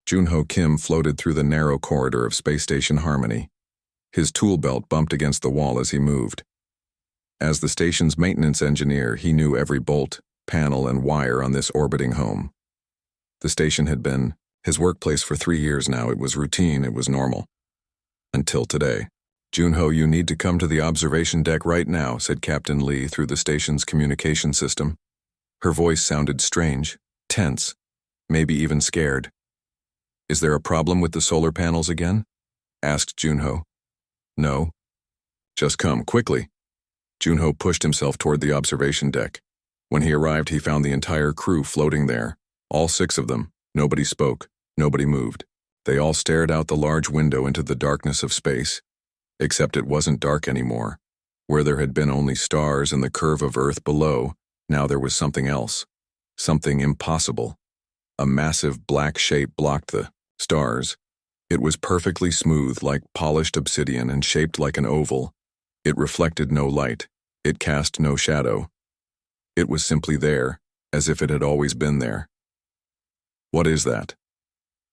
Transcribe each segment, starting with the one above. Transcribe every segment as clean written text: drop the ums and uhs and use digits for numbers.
Junho Kim floated through the narrow corridor of Space Station Harmony. His tool belt bumped against the wall as he moved. As the station's maintenance engineer, he knew every bolt, panel, and wire on this orbiting home. The station had been his workplace for 3 years now. It was routine, it was normal. Until today. "Junho, you need to come to the observation deck right now," said Captain Lee through the station's communication system. Her voice sounded strange, tense, maybe even scared. "Is there a problem with the solar panels again?" asked Junho. "No. Just come, quickly." Junho pushed himself toward the observation deck. When he arrived, he found the entire crew floating there, all 6 of them. Nobody spoke, nobody moved. They all stared out the large window into the darkness of space. Except it wasn't dark anymore. Where there had been only stars and the curve of Earth below, now there was something else. Something impossible. A massive black shape blocked the stars. It was perfectly smooth, like polished obsidian, and shaped like an oval. It reflected no light. It cast no shadow. It was simply there, as if it had always been there. "What is that?"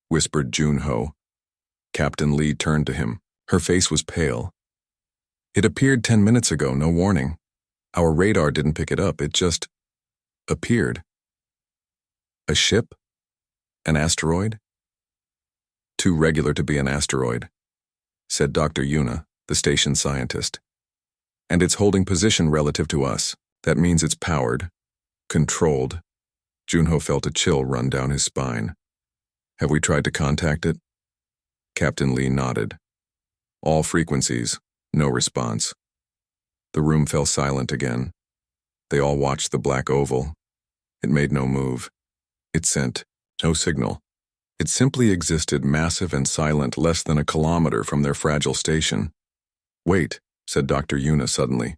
whispered Junho. Captain Lee turned to him. Her face was pale. "It appeared 10 minutes ago, no warning. Our radar didn't pick it up, it just appeared." "A ship? An asteroid?" "Too regular to be an asteroid," said Dr. Yuna, the station scientist. "And it's holding position relative to us. That means it's powered, controlled." Junho felt a chill run down his spine. "Have we tried to contact it?" Captain Lee nodded. "All frequencies, no response." The room fell silent again. They all watched the black oval. It made no move. It sent no signal. It simply existed, massive and silent, less than a kilometer from their fragile station. "Wait," said Dr. Yuna suddenly.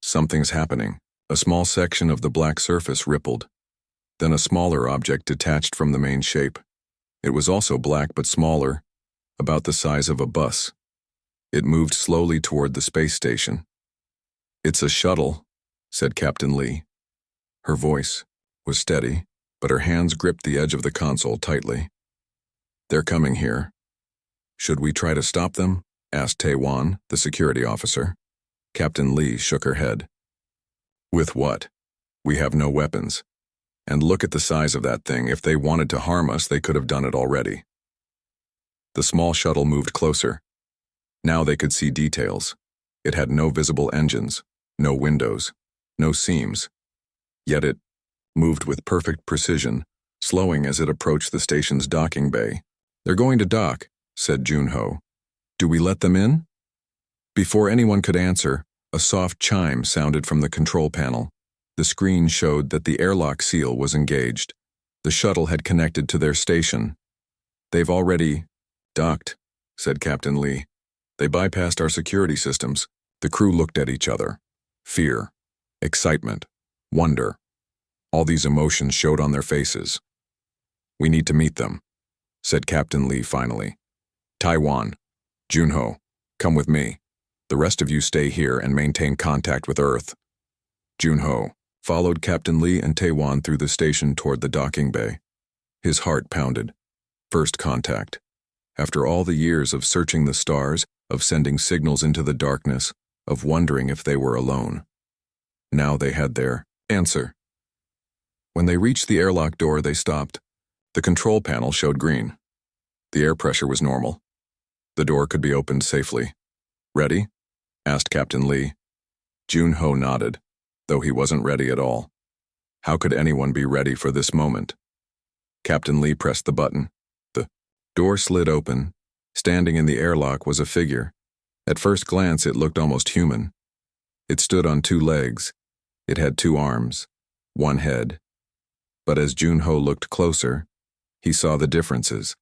"Something's happening." A small section of the black surface rippled. Then a smaller object detached from the main shape. It was also black but smaller, about the size of a bus. It moved slowly toward the space station. "It's a shuttle," said Captain Lee. Her voice was steady, but her hands gripped the edge of the console tightly. "They're coming here." "Should we try to stop them?" asked Taewon, the security officer. Captain Lee shook her head. "With what? We have no weapons. And look at the size of that thing. If they wanted to harm us, they could have done it already." The small shuttle moved closer. Now they could see details. It had no visible engines, no windows, no seams. Yet it moved with perfect precision, slowing as it approached the station's docking bay. "They're going to dock," said Junho. "Do we let them in?" Before anyone could answer, a soft chime sounded from the control panel. The screen showed that the airlock seal was engaged. The shuttle had connected to their station. "They've already docked," said Captain Lee. "They bypassed our security systems." The crew looked at each other. Fear, excitement, wonder. All these emotions showed on their faces. "We need to meet them," said Captain Lee finally. "Taiwan, Junho, come with me. The rest of you stay here and maintain contact with Earth." Junho followed Captain Lee and Taewon through the station toward the docking bay. His heart pounded. First contact. After all the years of searching the stars, of sending signals into the darkness, of wondering if they were alone. Now they had their answer. When they reached the airlock door, they stopped. The control panel showed green. The air pressure was normal. The door could be opened safely. "Ready?" asked Captain Lee. Junho nodded, though he wasn't ready at all. How could anyone be ready for this moment? Captain Lee pressed the button. The door slid open. Standing in the airlock was a figure. At first glance, it looked almost human. It stood on 2 legs. It had 2 arms, 1 head. But as Junho looked closer, he saw the differences.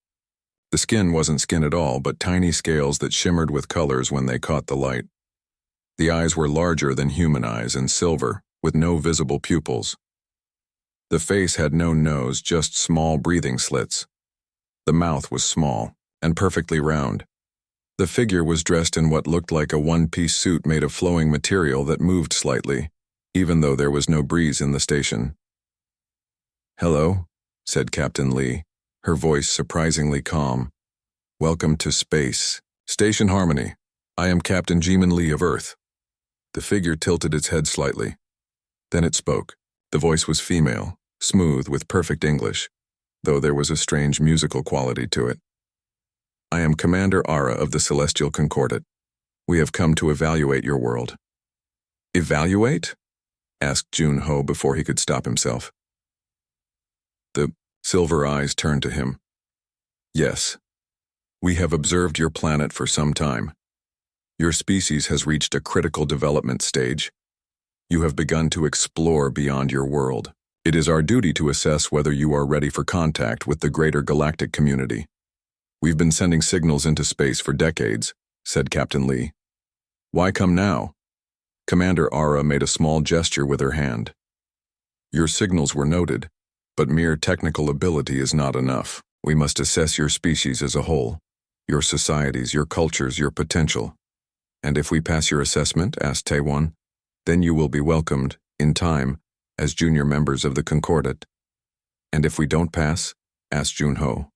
The skin wasn't skin at all, but tiny scales that shimmered with colors when they caught the light. The eyes were larger than human eyes and silver, with no visible pupils. The face had no nose, just small breathing slits. The mouth was small and perfectly round. The figure was dressed in what looked like a one-piece suit made of flowing material that moved slightly, even though there was no breeze in the station. "Hello," said Captain Lee. her voice surprisingly calm. "Welcome to space. Station Harmony. I am Captain Jimin Lee of Earth." The figure tilted its head slightly. Then it spoke. The voice was female, smooth with perfect English, though there was a strange musical quality to it. "I am Commander Ara of the Celestial Concordat. We have come to evaluate your world." "Evaluate?" asked Jun-Ho before he could stop himself. The silver eyes turned to him. "Yes. We have observed your planet for some time. Your species has reached a critical development stage. You have begun to explore beyond your world. It is our duty to assess whether you are ready for contact with the greater galactic community. We've been sending signals into space for decades," said Captain Lee. "Why come now?" Commander Ara made a small gesture with her hand. "Your signals were noted, but mere technical ability is not enough. We must assess your species as a whole, your societies, your cultures, your potential. And if we pass your assessment," asked Taewon, "then you will be welcomed, in time, as junior members of the Concordat." "And if we don't pass?" asked Jun-Ho.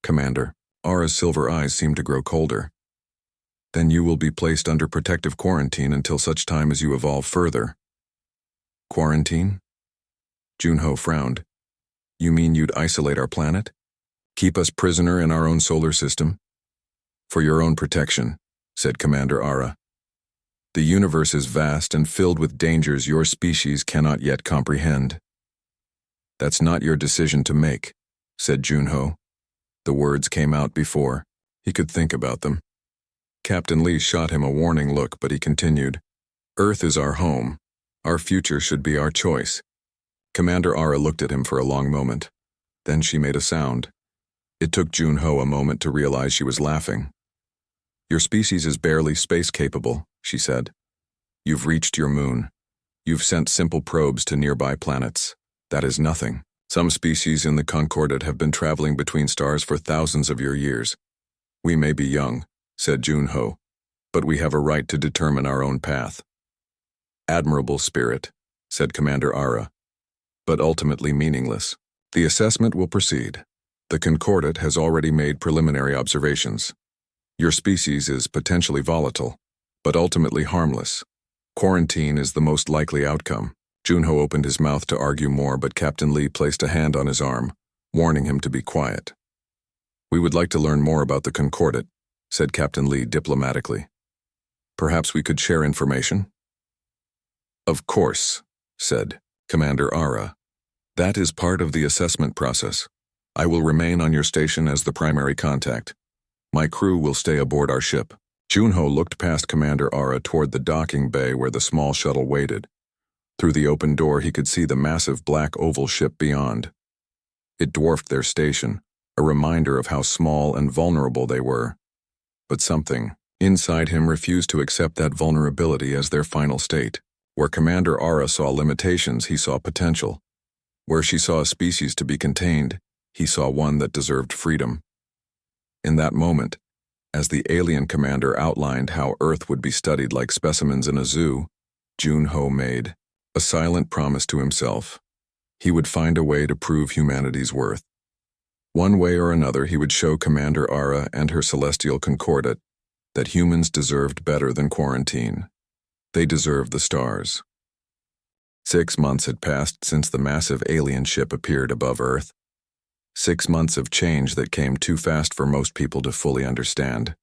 "Commander," Ara's silver eyes seemed to grow colder. "Then you will be placed under protective quarantine until such time as you evolve further." "Quarantine?" Jun-Ho frowned. "You mean you'd isolate our planet? Keep us prisoner in our own solar system?" "For your own protection," said Commander Ara. "The universe is vast and filled with dangers your species cannot yet comprehend." "That's not your decision to make," said Jun-Ho. The words came out before he could think about them. Captain Lee shot him a warning look, but he continued, "Earth is our home. Our future should be our choice." Commander Ara looked at him for a long moment. Then she made a sound. It took Jun-Ho a moment to realize she was laughing. "Your species is barely space-capable," she said. "You've reached your moon. You've sent simple probes to nearby planets. That is nothing. Some species in the Concordat have been traveling between stars for thousands of your years. We may be young," said Jun-Ho, "but we have a right to determine our own path." "Admirable spirit," said Commander Ara, "but ultimately meaningless. The assessment will proceed. The Concordat has already made preliminary observations. Your species is potentially volatile, but ultimately harmless. Quarantine is the most likely outcome." Jun-Ho opened his mouth to argue more, but Captain Lee placed a hand on his arm, warning him to be quiet. "We would like to learn more about the Concordat," said Captain Lee diplomatically. "Perhaps we could share information?" "Of course," said Commander Ara. "That is part of the assessment process. I will remain on your station as the primary contact. My crew will stay aboard our ship." Jun-Ho looked past Commander Ara toward the docking bay where the small shuttle waited. Through the open door he could see the massive black oval ship beyond. It dwarfed their station, a reminder of how small and vulnerable they were. But something inside him refused to accept that vulnerability as their final state. Where Commander Ara saw limitations, he saw potential. Where she saw a species to be contained, he saw one that deserved freedom. In that moment, as the alien commander outlined how Earth would be studied like specimens in a zoo, Jun-Ho made a silent promise to himself. He would find a way to prove humanity's worth. One way or another he would show Commander Ara and her celestial concordat that humans deserved better than quarantine. They deserved the stars. 6 months had passed since the massive alien ship appeared above Earth. 6 months of change that came too fast for most people to fully understand.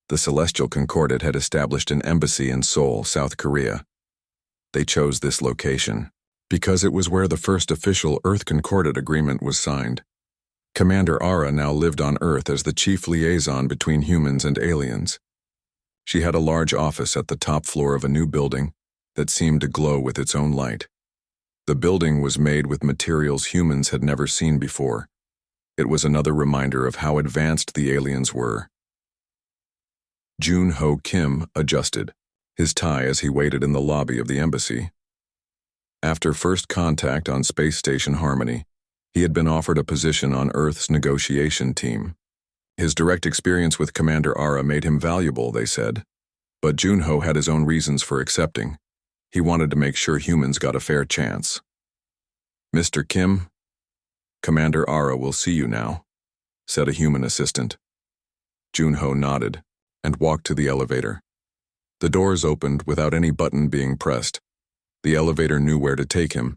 The Celestial Concordat had established an embassy in Seoul, South Korea. They chose this location because it was where the first official Earth Concordat agreement was signed. Commander Ara now lived on Earth as the chief liaison between humans and aliens. She had a large office at the top floor of a new building that seemed to glow with its own light. The building was made with materials humans had never seen before. It was another reminder of how advanced the aliens were. Jun-Ho Kim adjusted his tie as he waited in the lobby of the embassy. After first contact on Space Station Harmony, he had been offered a position on Earth's negotiation team. His direct experience with Commander Ara made him valuable, they said. But Jun-Ho had his own reasons for accepting. He wanted to make sure humans got a fair chance. "Mr. Kim," Commander Ara will see you now, said a human assistant. Junho nodded and walked to the elevator. The doors opened without any button being pressed. The elevator knew where to take him.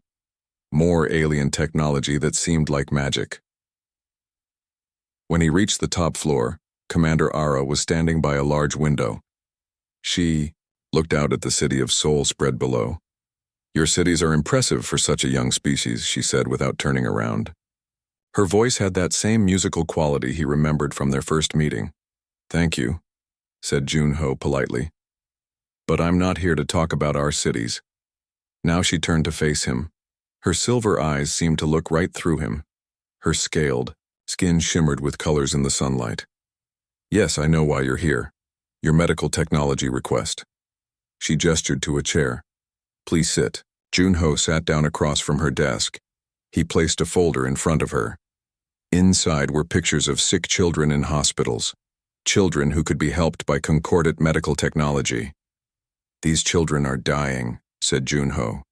More alien technology that seemed like magic. When he reached the top floor, Commander Ara was standing by a large window. She looked out at the city of Seoul spread below. "Your cities are impressive for such a young species," she said without turning around. Her voice had that same musical quality he remembered from their first meeting. "Thank you," said Junho politely. "But I'm not here to talk about our cities." Now she turned to face him. Her silver eyes seemed to look right through him. Her scaled skin shimmered with colors in the sunlight. "Yes, I know why you're here. Your medical technology request." She gestured to a chair. "Please sit." Junho sat down across from her desk. He placed a folder in front of her. Inside were pictures of sick children in hospitals, children who could be helped by concordant medical technology. "These children are dying," said Junho.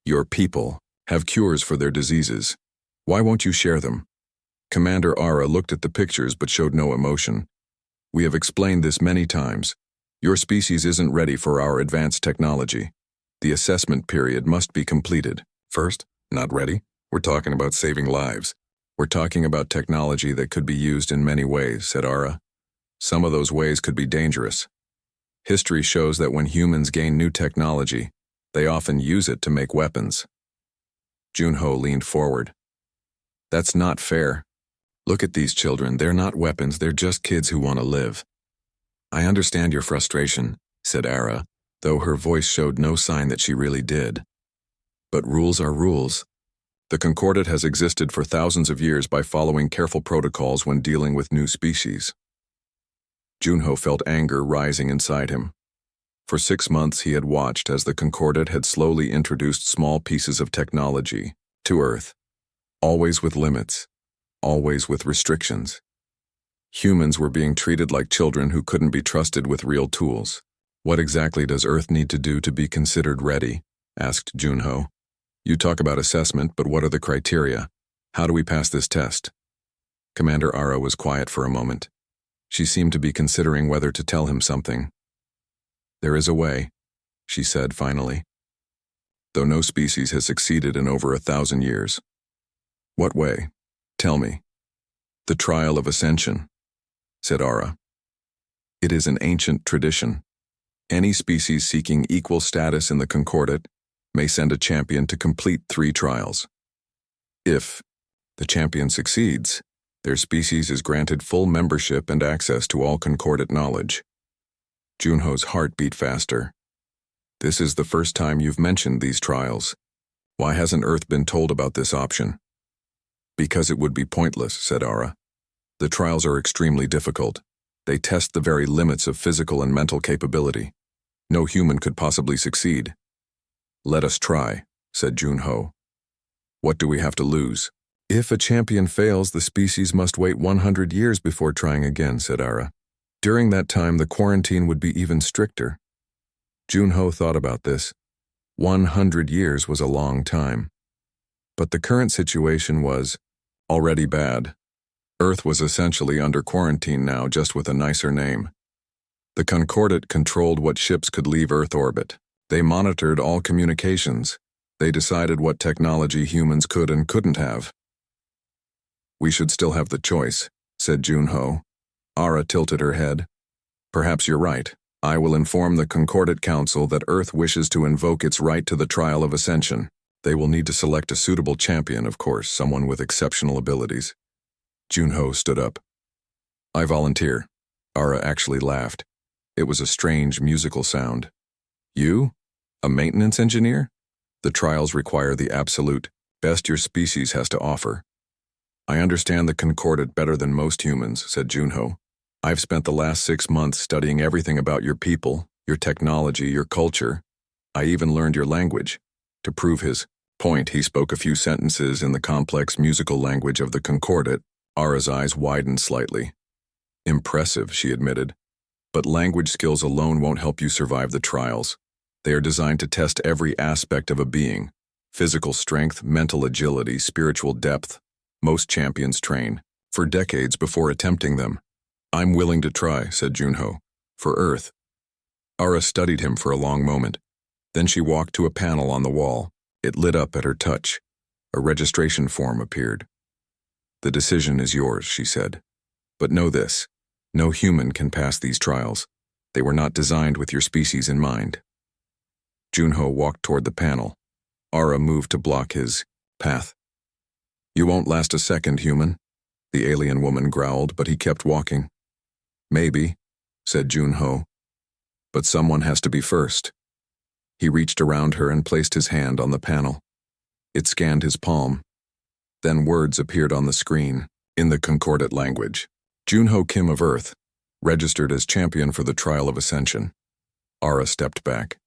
"Your people have cures for their diseases. Why won't you share them?" Commander Ara looked at the pictures but showed no emotion. "We have explained this many times. Your species isn't ready for our advanced technology. The assessment period must be completed." "First, not ready? We're talking about saving lives." "We're talking about technology that could be used in many ways," said Ara. "Some of those ways could be dangerous. History shows that when humans gain new technology, they often use it to make weapons." Junho leaned forward. "That's not fair. Look at these children. They're not weapons, they're just kids who want to live." "I understand your frustration," said Ara, though her voice showed no sign that she really did. "But rules are rules. The Concordat has existed for thousands of years by following careful protocols when dealing with new species." Junho felt anger rising inside him. For 6 months he had watched as the Concordat had slowly introduced small pieces of technology to Earth, always with limits, always with restrictions. Humans were being treated like children who couldn't be trusted with real tools. "What exactly does Earth need to do to be considered ready?" asked Junho. "You talk about assessment, but what are the criteria? How do we pass this test?" Commander Ara was quiet for a moment. She seemed to be considering whether to tell him something. "There is a way," she said finally. "Though no species has succeeded in over 1,000 years." "What way? Tell me." "The trial of ascension," said Ara. "It is an ancient tradition. Any species seeking equal status in the Concordat may send a champion to complete 3 trials. If the champion succeeds, their species is granted full membership and access to all Concordat knowledge." Junho's heart beat faster. "This is the first time you've mentioned these trials. Why hasn't Earth been told about this option?" "Because it would be pointless," said Ara. "The trials are extremely difficult. They test the very limits of physical and mental capability. No human could possibly succeed." "Let us try," said Junho. "What do we have to lose?" "If a champion fails, the species must wait 100 years before trying again," said Ara. "During that time, the quarantine would be even stricter." Junho thought about this. 100 years was a long time. But the current situation was already bad. Earth was essentially under quarantine now, just with a nicer name. The Concordat controlled what ships could leave Earth orbit. They monitored all communications. They decided what technology humans could and couldn't have. "We should still have the choice," said Junho. Ara tilted her head. "Perhaps you're right. I will inform the Concordat Council that Earth wishes to invoke its right to the trial of ascension. They will need to select a suitable champion, of course, someone with exceptional abilities." Junho stood up. "I volunteer." Ara actually laughed. It was a strange musical sound. "You? A maintenance engineer? The trials require the absolute best your species has to offer." "I understand the Concordat better than most humans," said Junho. "I've spent the last 6 months studying everything about your people, your technology, your culture. I even learned your language." To prove his point, he spoke a few sentences in the complex musical language of the Concordat. Ara's eyes widened slightly. "Impressive," she admitted. "But language skills alone won't help you survive the trials. They are designed to test every aspect of a being: physical strength, mental agility, spiritual depth. Most champions train for decades before attempting them. I'm willing to try, said Junho. For Earth. Ara studied him for a long moment. Then she walked to a panel on the wall. It lit up at her touch. A registration form appeared. The decision is yours, she said. But know this. No human can pass these trials. They were not designed with your species in mind. Junho walked toward the panel. Ara moved to block his path. You won't last a second, human, the alien woman growled, but he kept walking. Maybe, said Junho. But someone has to be first. He reached around her and placed his hand on the panel. It scanned his palm. Then words appeared on the screen, in the concordate language. Junho Kim of Earth, registered as champion for the trial of ascension. Ara stepped back.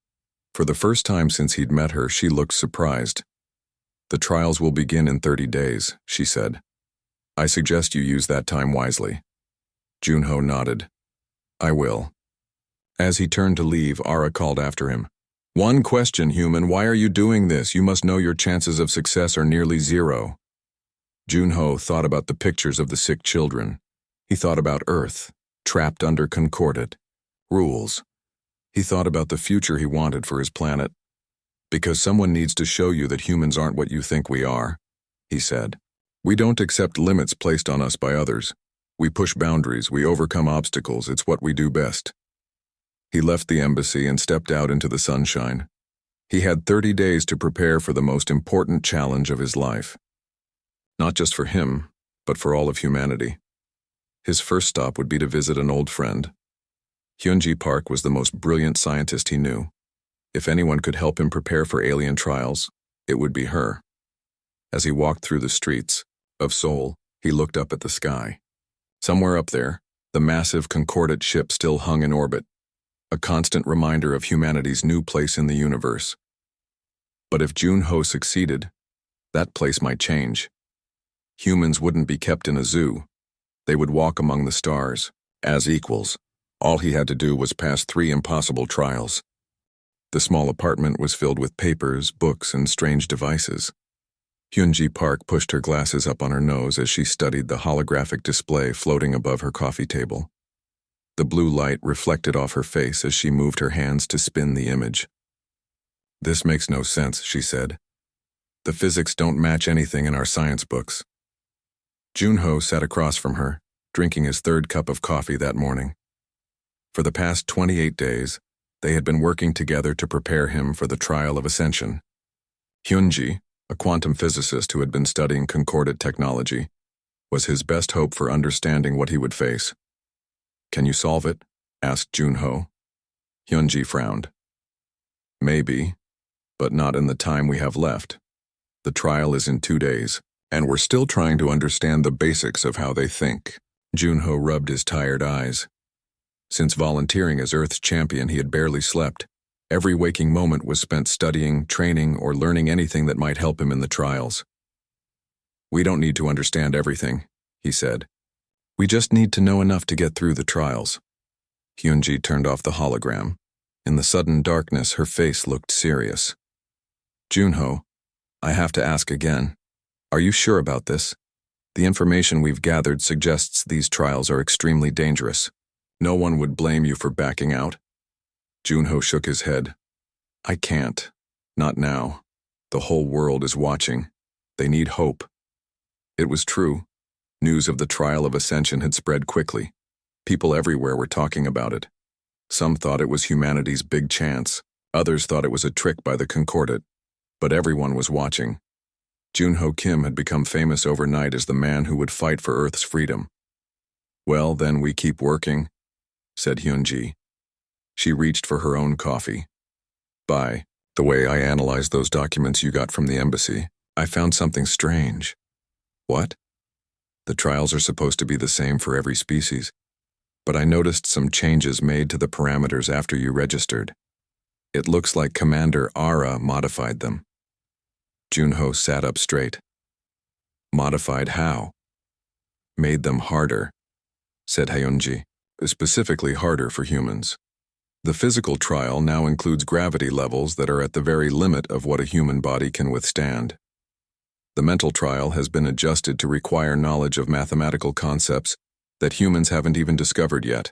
For the first time since he'd met her, she looked surprised. The trials will begin in 30 days, she said. I suggest you use that time wisely. Junho nodded. I will. As he turned to leave, Ara called after him. One question, human, why are you doing this? You must know your chances of success are nearly zero. Junho thought about the pictures of the sick children. He thought about Earth, trapped under concordate rules. He thought about the future he wanted for his planet. Because someone needs to show you that humans aren't what you think we are, he said. We don't accept limits placed on us by others. We push boundaries, we overcome obstacles, it's what we do best. He left the embassy and stepped out into the sunshine. He had 30 days to prepare for the most important challenge of his life. Not just for him, but for all of humanity. His first stop would be to visit an old friend. Hyunji Park was the most brilliant scientist he knew. If anyone could help him prepare for alien trials, it would be her. As he walked through the streets of Seoul, he looked up at the sky. Somewhere up there, the massive concordate ship still hung in orbit, a constant reminder of humanity's new place in the universe. But if Junho succeeded, that place might change. Humans wouldn't be kept in a zoo. They would walk among the stars, as equals. All he had to do was pass 3 impossible trials. The small apartment was filled with papers, books, and strange devices. Hyunji Park pushed her glasses up on her nose as she studied the holographic display floating above her coffee table. The blue light reflected off her face as she moved her hands to spin the image. This makes no sense, she said. The physics don't match anything in our science books. Junho sat across from her, drinking his 3rd cup of coffee that morning. For the past 28 days, they had been working together to prepare him for the trial of ascension. Hyunji, a quantum physicist who had been studying concordate technology, was his best hope for understanding what he would face. Can you solve it? Asked Junho. Hyunji frowned. Maybe, but not in the time we have left. The trial is in 2 days, and we're still trying to understand the basics of how they think. Junho rubbed his tired eyes. Since volunteering as Earth's champion, he had barely slept. Every waking moment was spent studying, training, or learning anything that might help him in the trials. We don't need to understand everything, he said. We just need to know enough to get through the trials. Hyunji turned off the hologram. In the sudden darkness, her face looked serious. Junho, I have to ask again. Are you sure about this? The information we've gathered suggests these trials are extremely dangerous. No one would blame you for backing out. Junho shook his head. I can't. Not now. The whole world is watching. They need hope. It was true. News of the trial of ascension had spread quickly. People everywhere were talking about it. Some thought it was humanity's big chance. Others thought it was a trick by the concordate. But everyone was watching. Junho Kim had become famous overnight as the man who would fight for Earth's freedom. Well, then we keep working, said Hyunji. She reached for her own coffee. By the way I analyzed those documents you got from the embassy, I found something strange. What? The trials are supposed to be the same for every species, but I noticed some changes made to the parameters after you registered. It looks like Commander Ara modified them. Junho sat up straight. Modified how? Made them harder, said Hyunji. Specifically harder for humans. The physical trial now includes gravity levels that are at the very limit of what a human body can withstand. The The mental trial has been adjusted to require knowledge of mathematical concepts that humans haven't even discovered yet.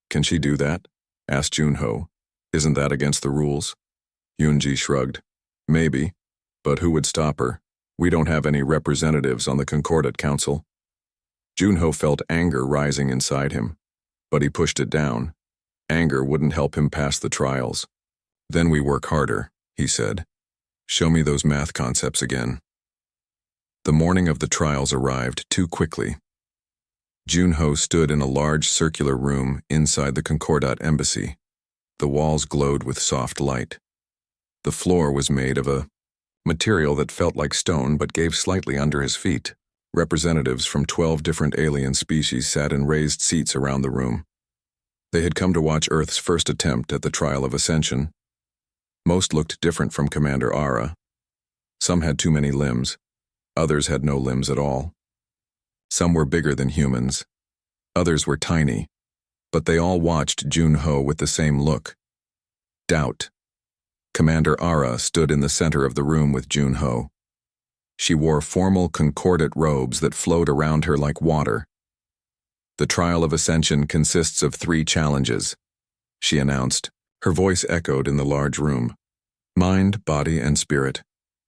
Can she do that? Asked Junho. Isn't that against the rules? Yoonji shrugged. Maybe, but who would stop her? We don't have any representatives on the Concordat Council. Junho felt anger rising inside him, but he pushed it down. Anger wouldn't help him pass the trials. Then we work harder, he said. Show me those math concepts again. The morning of the trials arrived too quickly. Junho stood in a large circular room inside the Concordat embassy. The walls glowed with soft light. The floor was made of a material that felt like stone but gave slightly under his feet. Representatives from 12 different alien species sat in raised seats around the room. They had come to watch Earth's first attempt at the trial of ascension. Most looked different from Commander Ara. Some had too many limbs. Others had no limbs at all. Some were bigger than humans. Others were tiny. But they all watched Junho with the same look. Doubt. Commander Ara stood in the center of the room with Junho. She wore formal concordat robes that flowed around her like water. The trial of ascension consists of 3 challenges, she announced. Her voice echoed in the large room. Mind, body, and spirit.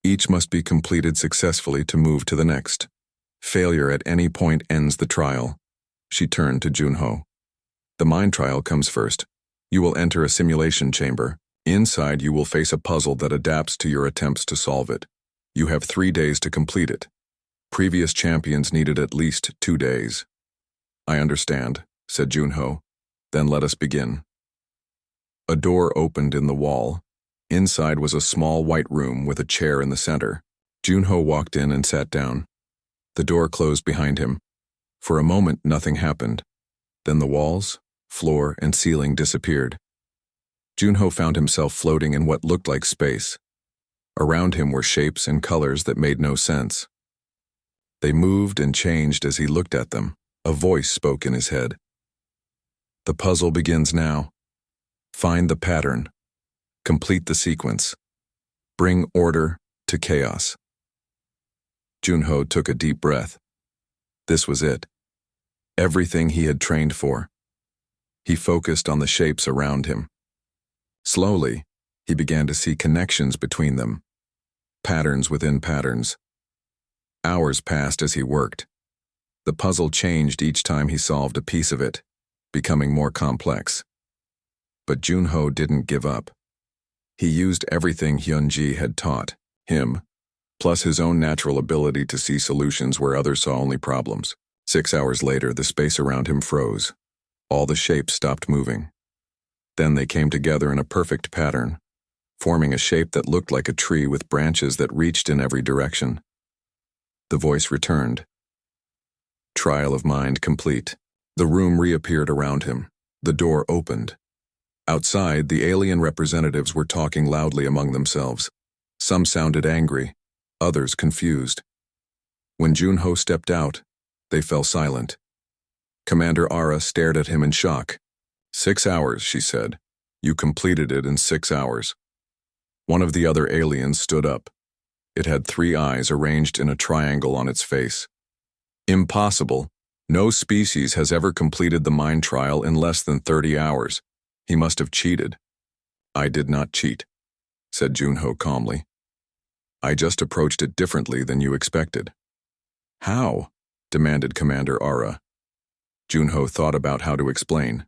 Each must be completed successfully to move to the next. Failure at any point ends the trial. She turned to Junho. The mind trial comes first. You will enter a simulation chamber. Inside, you will face a puzzle that adapts to your attempts to solve it. You have 3 days to complete it. Previous champions needed at least 2 days. I understand, said Junho. Then let us begin. A door opened in the wall. Inside was a small white room with a chair in the center. Junho walked in and sat down. The door closed behind him. For a moment, nothing happened. Then the walls, floor, and ceiling disappeared. Junho found himself floating in what looked like space. Around him were shapes and colors that made no sense. They moved and changed as he looked at them. A voice spoke in his head. The puzzle begins now. Find the pattern. Complete the sequence. Bring order to chaos. Junho took a deep breath. This was it. Everything he had trained for. He focused on the shapes around him. Slowly, he began to see connections between them. Patterns within patterns. Hours passed as he worked. The puzzle changed each time he solved a piece of it, becoming more complex. But Junho didn't give up. He used everything Hyunji had taught him, plus his own natural ability to see solutions where others saw only problems. 6 hours later, the space around him froze. All the shapes stopped moving. Then they came together in a perfect pattern, forming a shape that looked like a tree with branches that reached in every direction. The voice returned. Trial of mind complete. The room reappeared around him. The door opened. Outside, the alien representatives were talking loudly among themselves. Some sounded angry, others confused. When Junho stepped out, they fell silent. Commander Ara stared at him in shock. 6 hours, she said. You completed it in 6 hours. One of the other aliens stood up. It had 3 eyes arranged in a triangle on its face. Impossible. No species has ever completed the mind trial in less than 30 hours. He must have cheated. I did not cheat, said Junho calmly. I just approached it differently than you expected. How? Demanded Commander Ara. Junho thought about how to explain.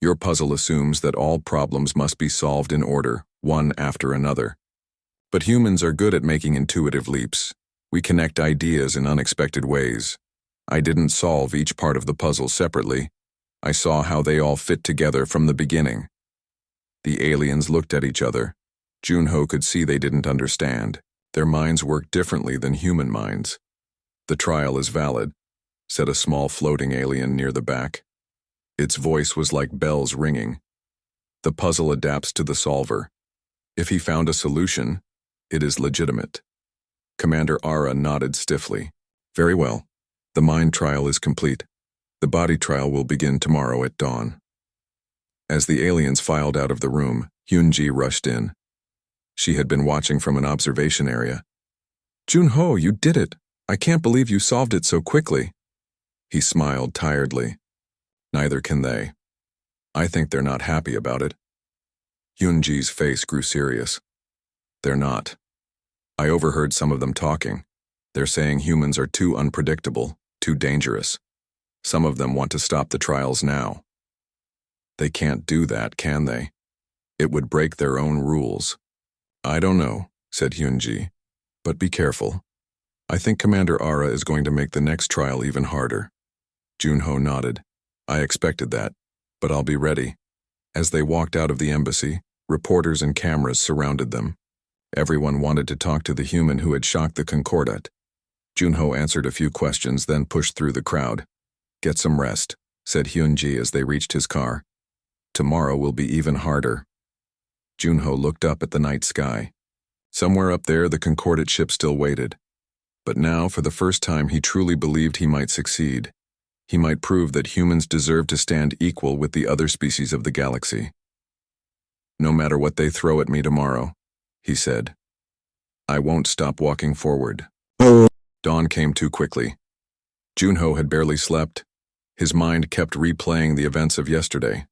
Your puzzle assumes that all problems must be solved in order, one after another. But humans are good at making intuitive leaps. We connect ideas in unexpected ways. I didn't solve each part of the puzzle separately. I saw how they all fit together from the beginning. The aliens looked at each other. Junho could see they didn't understand. Their minds worked differently than human minds. The trial is valid, said a small floating alien near the back. Its voice was like bells ringing. The puzzle adapts to the solver. If he found a solution, it is legitimate. Commander Ara nodded stiffly. Very well. The mind trial is complete. The body trial will begin tomorrow at dawn. As the aliens filed out of the room, Hyunji rushed in. She had been watching from an observation area. Jun-ho, you did it! I can't believe you solved it so quickly. He smiled tiredly. Neither can they. I think they're not happy about it. Hyunji's face grew serious. They're not. I overheard some of them talking. They're saying humans are too unpredictable, too dangerous. Some of them want to stop the trials now. They can't do that, can they? It would break their own rules. I don't know, said Hyunji, but be careful. I think Commander Ara is going to make the next trial even harder. Junho nodded. I expected that, but I'll be ready. As they walked out of the embassy, reporters and cameras surrounded them. Everyone wanted to talk to the human who had shocked the Concordat. Junho answered a few questions, then pushed through the crowd. Get some rest, said Hyunji as they reached his car. Tomorrow will be even harder. Junho looked up at the night sky. Somewhere up there, the Concordat ship still waited. But now, for the first time, he truly believed he might succeed. He might prove that humans deserve to stand equal with the other species of the galaxy. No matter what they throw at me tomorrow, he said, I won't stop walking forward. Dawn came too quickly. Junho had barely slept. His mind kept replaying the events of yesterday.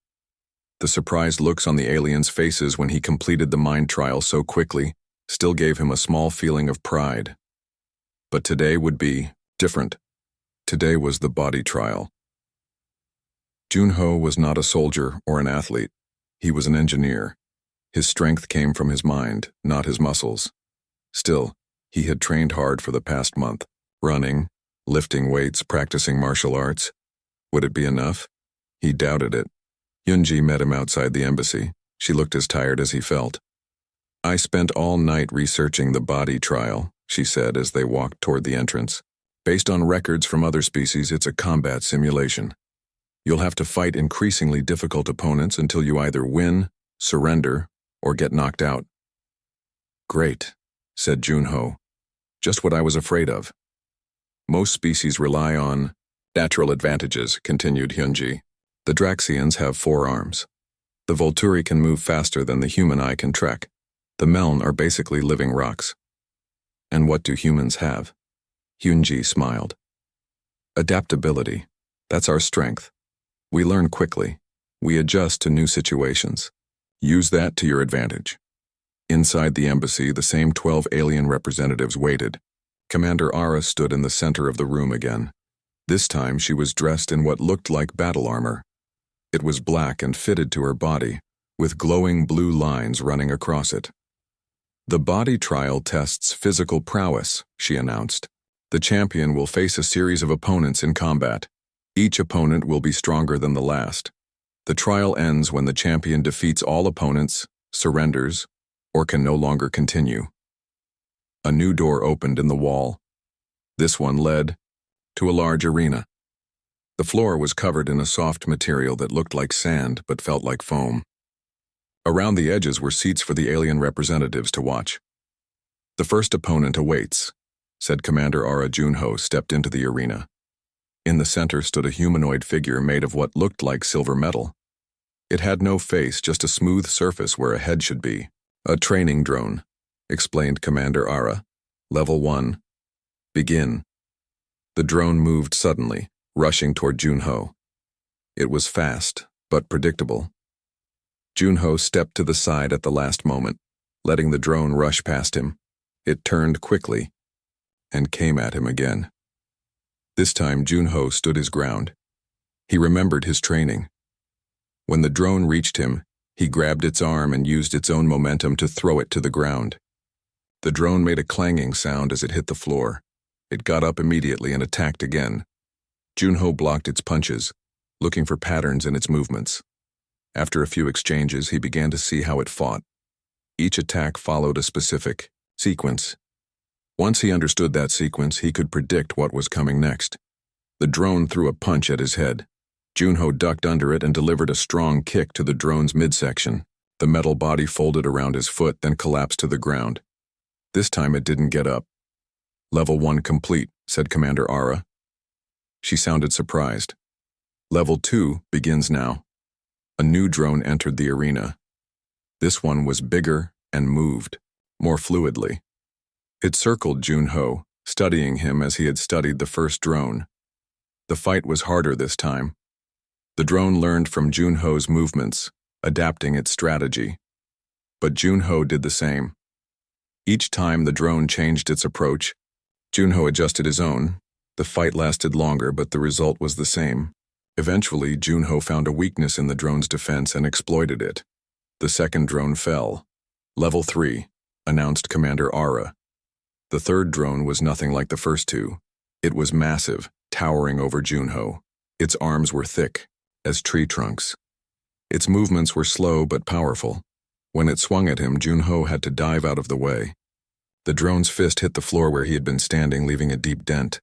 The surprised looks on the aliens' faces when he completed the mind trial so quickly still gave him a small feeling of pride. But today would be different. Today was the body trial. Junho was not a soldier or an athlete. He was an engineer. His strength came from his mind, not his muscles. Still, he had trained hard for the past month, running, lifting weights, practicing martial arts. Would it be enough? He doubted it. Hyunji met him outside the embassy. She looked as tired as he felt. I spent all night researching the body trial, she said as they walked toward the entrance. Based on records from other species, it's a combat simulation. You'll have to fight increasingly difficult opponents until you either win, surrender, or get knocked out. Great, said Junho. Just what I was afraid of. Most species rely on natural advantages, continued Hyunji. The Draxians have 4 arms. The Volturi can move faster than the human eye can trek. The Meln are basically living rocks. And what do humans have? Hyunji smiled. Adaptability. That's our strength. We learn quickly. We adjust to new situations. Use that to your advantage. Inside the embassy, the same 12 alien representatives waited. Commander Ara stood in the center of the room again. This time she was dressed in what looked like battle armor. It was black and fitted to her body, with glowing blue lines running across it. The body trial tests physical prowess, she announced. The champion will face a series of opponents in combat. Each opponent will be stronger than the last. The trial ends when the champion defeats all opponents, surrenders, or can no longer continue. A new door opened in the wall. This one led to a large arena. The floor was covered in a soft material that looked like sand but felt like foam. Around the edges were seats for the alien representatives to watch. The first opponent awaits, said Commander Ara. Junho stepped into the arena. In the center stood a humanoid figure made of what looked like silver metal. It had no face, just a smooth surface where a head should be. A training drone, explained Commander Ara. Level 1. Begin. The drone moved suddenly, rushing toward Junho. It was fast, but predictable. Junho stepped to the side at the last moment, letting the drone rush past him. It turned quickly and came at him again. This time Junho stood his ground. He remembered his training. When the drone reached him, he grabbed its arm and used its own momentum to throw it to the ground. The drone made a clanging sound as it hit the floor. It got up immediately and attacked again. Junho blocked its punches, looking for patterns in its movements. After a few exchanges, he began to see how it fought. Each attack followed a specific sequence. Once he understood that sequence, he could predict what was coming next. The drone threw a punch at his head. Junho ducked under it and delivered a strong kick to the drone's midsection. The metal body folded around his foot, then collapsed to the ground. This time it didn't get up. Level 1 complete, said Commander Ara. She sounded surprised. Level 2 begins now. A new drone entered the arena. This one was bigger and moved, more fluidly. It circled Junho, studying him as he had studied the first drone. The fight was harder this time. The drone learned from Junho's movements, adapting its strategy. But Junho did the same. Each time the drone changed its approach, Junho adjusted his own. The fight lasted longer, but the result was the same. Eventually, Junho found a weakness in the drone's defense and exploited it. The second drone fell. Level 3, announced Commander Ara. The third drone was nothing like the first two. It was massive, towering over Junho. Its arms were thick, as tree trunks. Its movements were slow but powerful. When it swung at him, Junho had to dive out of the way. The drone's fist hit the floor where he had been standing, leaving a deep dent.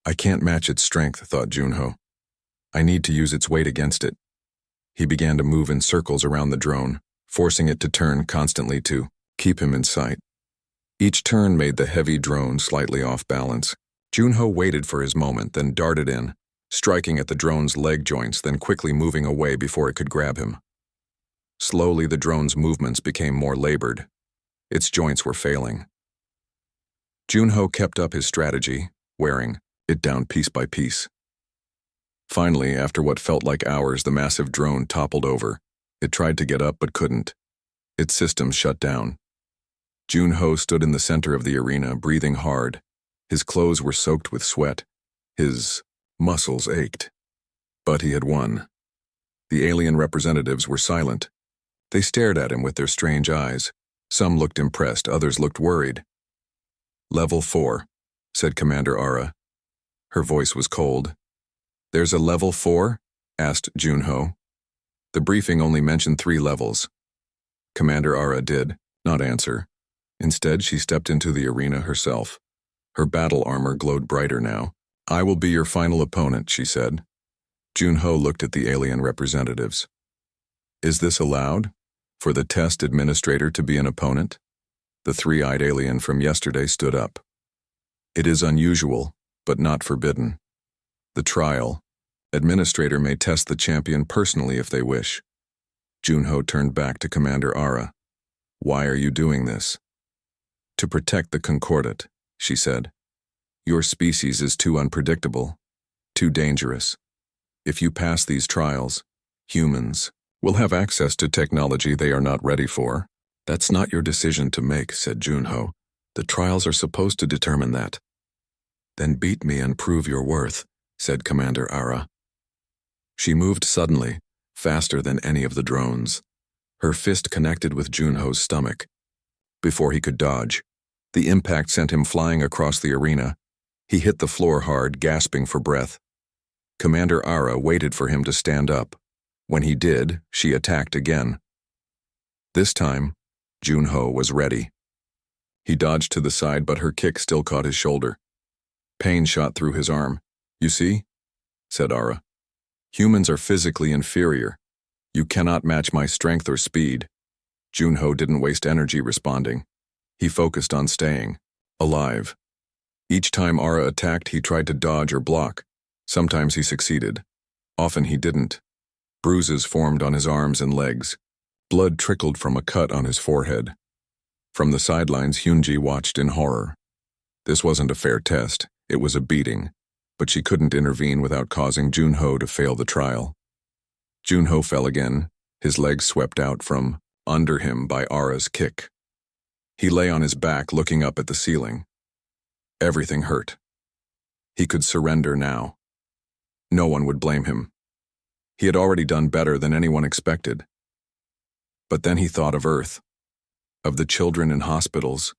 I can't match its strength, thought Junho. I need to use its weight against it. He began to move in circles around the drone, forcing it to turn constantly to keep him in sight. Each turn made the heavy drone slightly off balance. Junho waited for his moment, then darted in, striking at the drone's leg joints, then quickly moving away before it could grab him. Slowly, the drone's movements became more labored. Its joints were failing. Junho kept up his strategy, wearing it down piece by piece. Finally, after what felt like hours, the massive drone toppled over. It tried to get up but couldn't. Its systems shut down. Junho stood in the center of the arena, breathing hard. His clothes were soaked with sweat. His muscles ached. But he had won. The alien representatives were silent. They stared at him with their strange eyes. Some looked impressed, others looked worried. Level 4, said Commander Ara. Her voice was cold. There's a level 4? Asked Junho. The briefing only mentioned 3 levels. Commander Ara did not answer. Instead, she stepped into the arena herself. Her battle armor glowed brighter now. I will be your final opponent, she said. Junho looked at the alien representatives. Is this allowed? For the test administrator to be an opponent? The three-eyed alien from yesterday stood up. It is unusual, but not forbidden. The trial. Administrator may test the champion personally if they wish. Junho turned back to Commander Ara. Why are you doing this? To protect the Concordat, she said. Your species is too unpredictable, too dangerous. If you pass these trials, humans will have access to technology they are not ready for. That's not your decision to make, said Junho. The trials are supposed to determine that. Then beat me and prove your worth, said Commander Ara. She moved suddenly, faster than any of the drones. Her fist connected with Junho's stomach. Before he could dodge, the impact sent him flying across the arena. He hit the floor hard, gasping for breath. Commander Ara waited for him to stand up. When he did, she attacked again. This time, Junho was ready. He dodged to the side, but her kick still caught his shoulder. Pain shot through his arm. You see? Said Ara. Humans are physically inferior. You cannot match my strength or speed. Junho didn't waste energy responding. He focused on staying alive. Each time Ara attacked, he tried to dodge or block. Sometimes he succeeded. Often he didn't. Bruises formed on his arms and legs. Blood trickled from a cut on his forehead. From the sidelines, Hyunji watched in horror. This wasn't a fair test. It was a beating. But she couldn't intervene without causing Junho to fail the trial. Junho fell again, his legs swept out from under him by Ara's kick. He lay on his back, looking up at the ceiling. Everything hurt. He could surrender now. No one would blame him. He had already done better than anyone expected. But then he thought of Earth, of the children in hospitals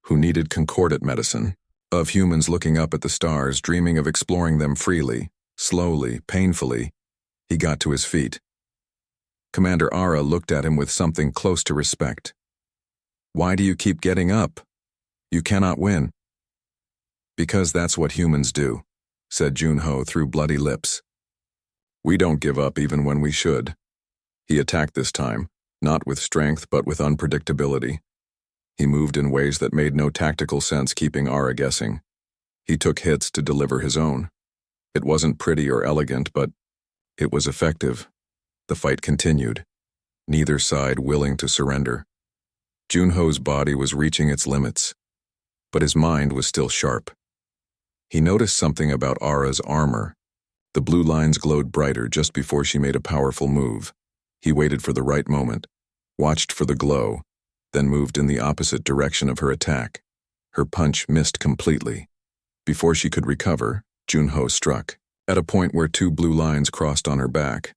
who needed Concordat medicine, of humans looking up at the stars, dreaming of exploring them freely, slowly, painfully. He got to his feet. Commander Ara looked at him with something close to respect. Why do you keep getting up? You cannot win. Because that's what humans do, said Junho through bloody lips. We don't give up even when we should. He attacked this time, not with strength but with unpredictability. He moved in ways that made no tactical sense, keeping Ara guessing. He took hits to deliver his own. It wasn't pretty or elegant, but it was effective. The fight continued, neither side willing to surrender. Junho's body was reaching its limits. but his mind was still sharp. He noticed something about Ara's armor. The blue lines glowed brighter just before she made a powerful move. He waited for the right moment, watched for the glow, then moved in the opposite direction of her attack. Her punch missed completely. Before she could recover, Junho struck, at a point where two blue lines crossed on her back.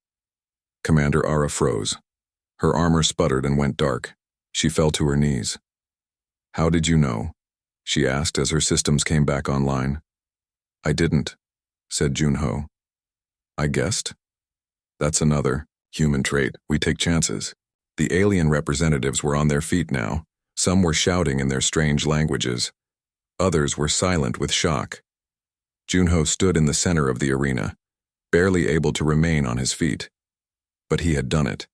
Commander Ara froze. Her armor sputtered and went dark. She fell to her knees. "How did you know?" she asked as her systems came back online. "I didn't," said Junho. "I guessed. That's another human trait. We take chances." The alien representatives were on their feet now. Some were shouting in their strange languages. Others were silent with shock. Junho stood in the center of the arena, barely able to remain on his feet. But he had done it.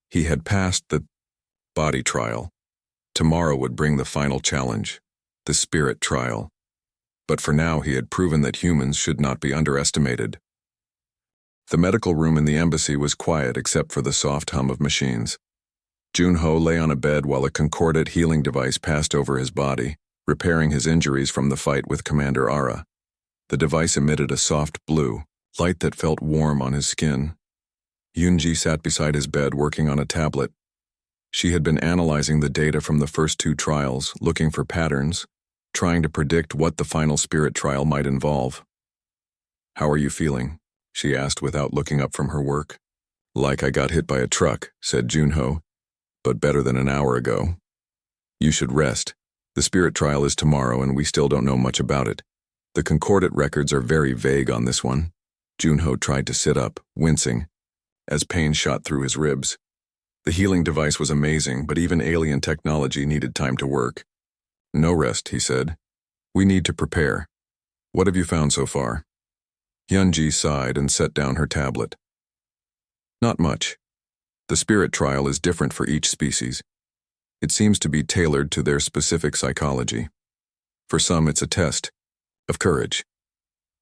He had passed the body trial. Tomorrow would bring the final challenge, the spirit trial. But for now he had proven that humans should not be underestimated. The medical room in the embassy was quiet except for the soft hum of machines. Junho lay on a bed while a concordate healing device passed over his body, repairing his injuries from the fight with Commander Ara. The device emitted a soft blue light that felt warm on his skin. Yunji sat beside his bed working on a tablet. She had been analyzing the data from the first two trials, looking for patterns, trying to predict what the final spirit trial might involve. "How are you feeling?" she asked without looking up from her work. "Like I got hit by a truck," said Junho, "but better than an hour ago." "You should rest. The spirit trial is tomorrow and we still don't know much about it. The concordate records are very vague on this one." Junho tried to sit up, wincing, as pain shot through his ribs. The healing device was amazing, but even alien technology needed time to work. "No rest," he said. "We need to prepare. What have you found so far?" Hyunji sighed and set down her tablet. "Not much. The spirit trial is different for each species. It seems to be tailored to their specific psychology. For some, it's a test of courage.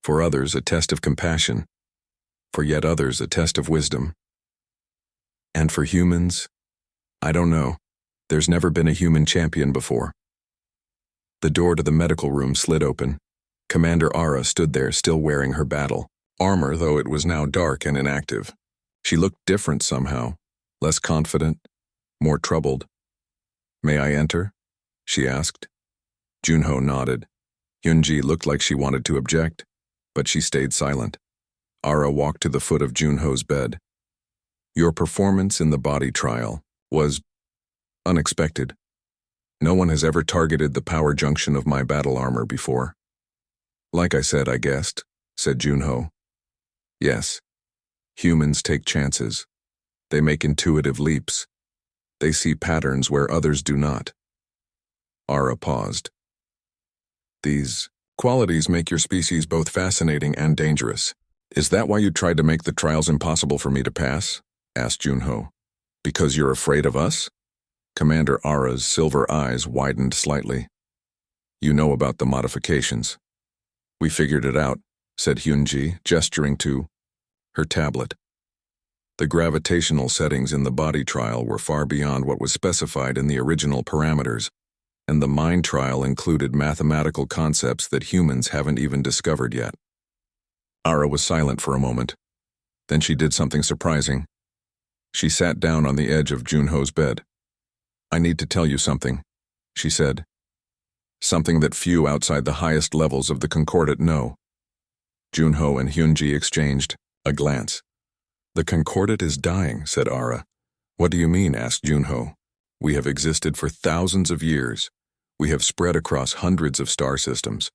For others, a test of compassion. For yet others, a test of wisdom. And for humans, I don't know. There's never been a human champion before." The door to the medical room slid open. Commander Ara stood there, still wearing her battle armor, though it was now dark and inactive. She looked different somehow, less confident, more troubled. "May I enter?" she asked. Junho nodded. Hyunji looked like she wanted to object, but she stayed silent. Ara walked to the foot of Junho's bed. "Your performance in the body trial was unexpected. No one has ever targeted the power junction of my battle armor before." "Like I said, I guessed," said Junho. "Yes. Humans take chances. They make intuitive leaps. They see patterns where others do not." Ara paused. "These qualities make your species both fascinating and dangerous. Is that why you tried to make the trials impossible for me to pass?" asked Junho. "Because you're afraid of us?" Commander Ara's silver eyes widened slightly. "You know about the modifications." "We figured it out," said Hyunji, gesturing to her tablet. The gravitational settings in the body trial were far beyond what was specified in the original parameters, and the mind trial included mathematical concepts that humans haven't even discovered yet. Ara was silent for a moment. Then she did something surprising. She sat down on the edge of Junho's bed. "I need to tell you something," she said. "Something that few outside the highest levels of the concordate know." Junho and Hyunji exchanged a glance. "The concordate is dying," said Ara. "What do you mean?" asked Junho. "We have existed for thousands of years. We have spread across hundreds of star systems.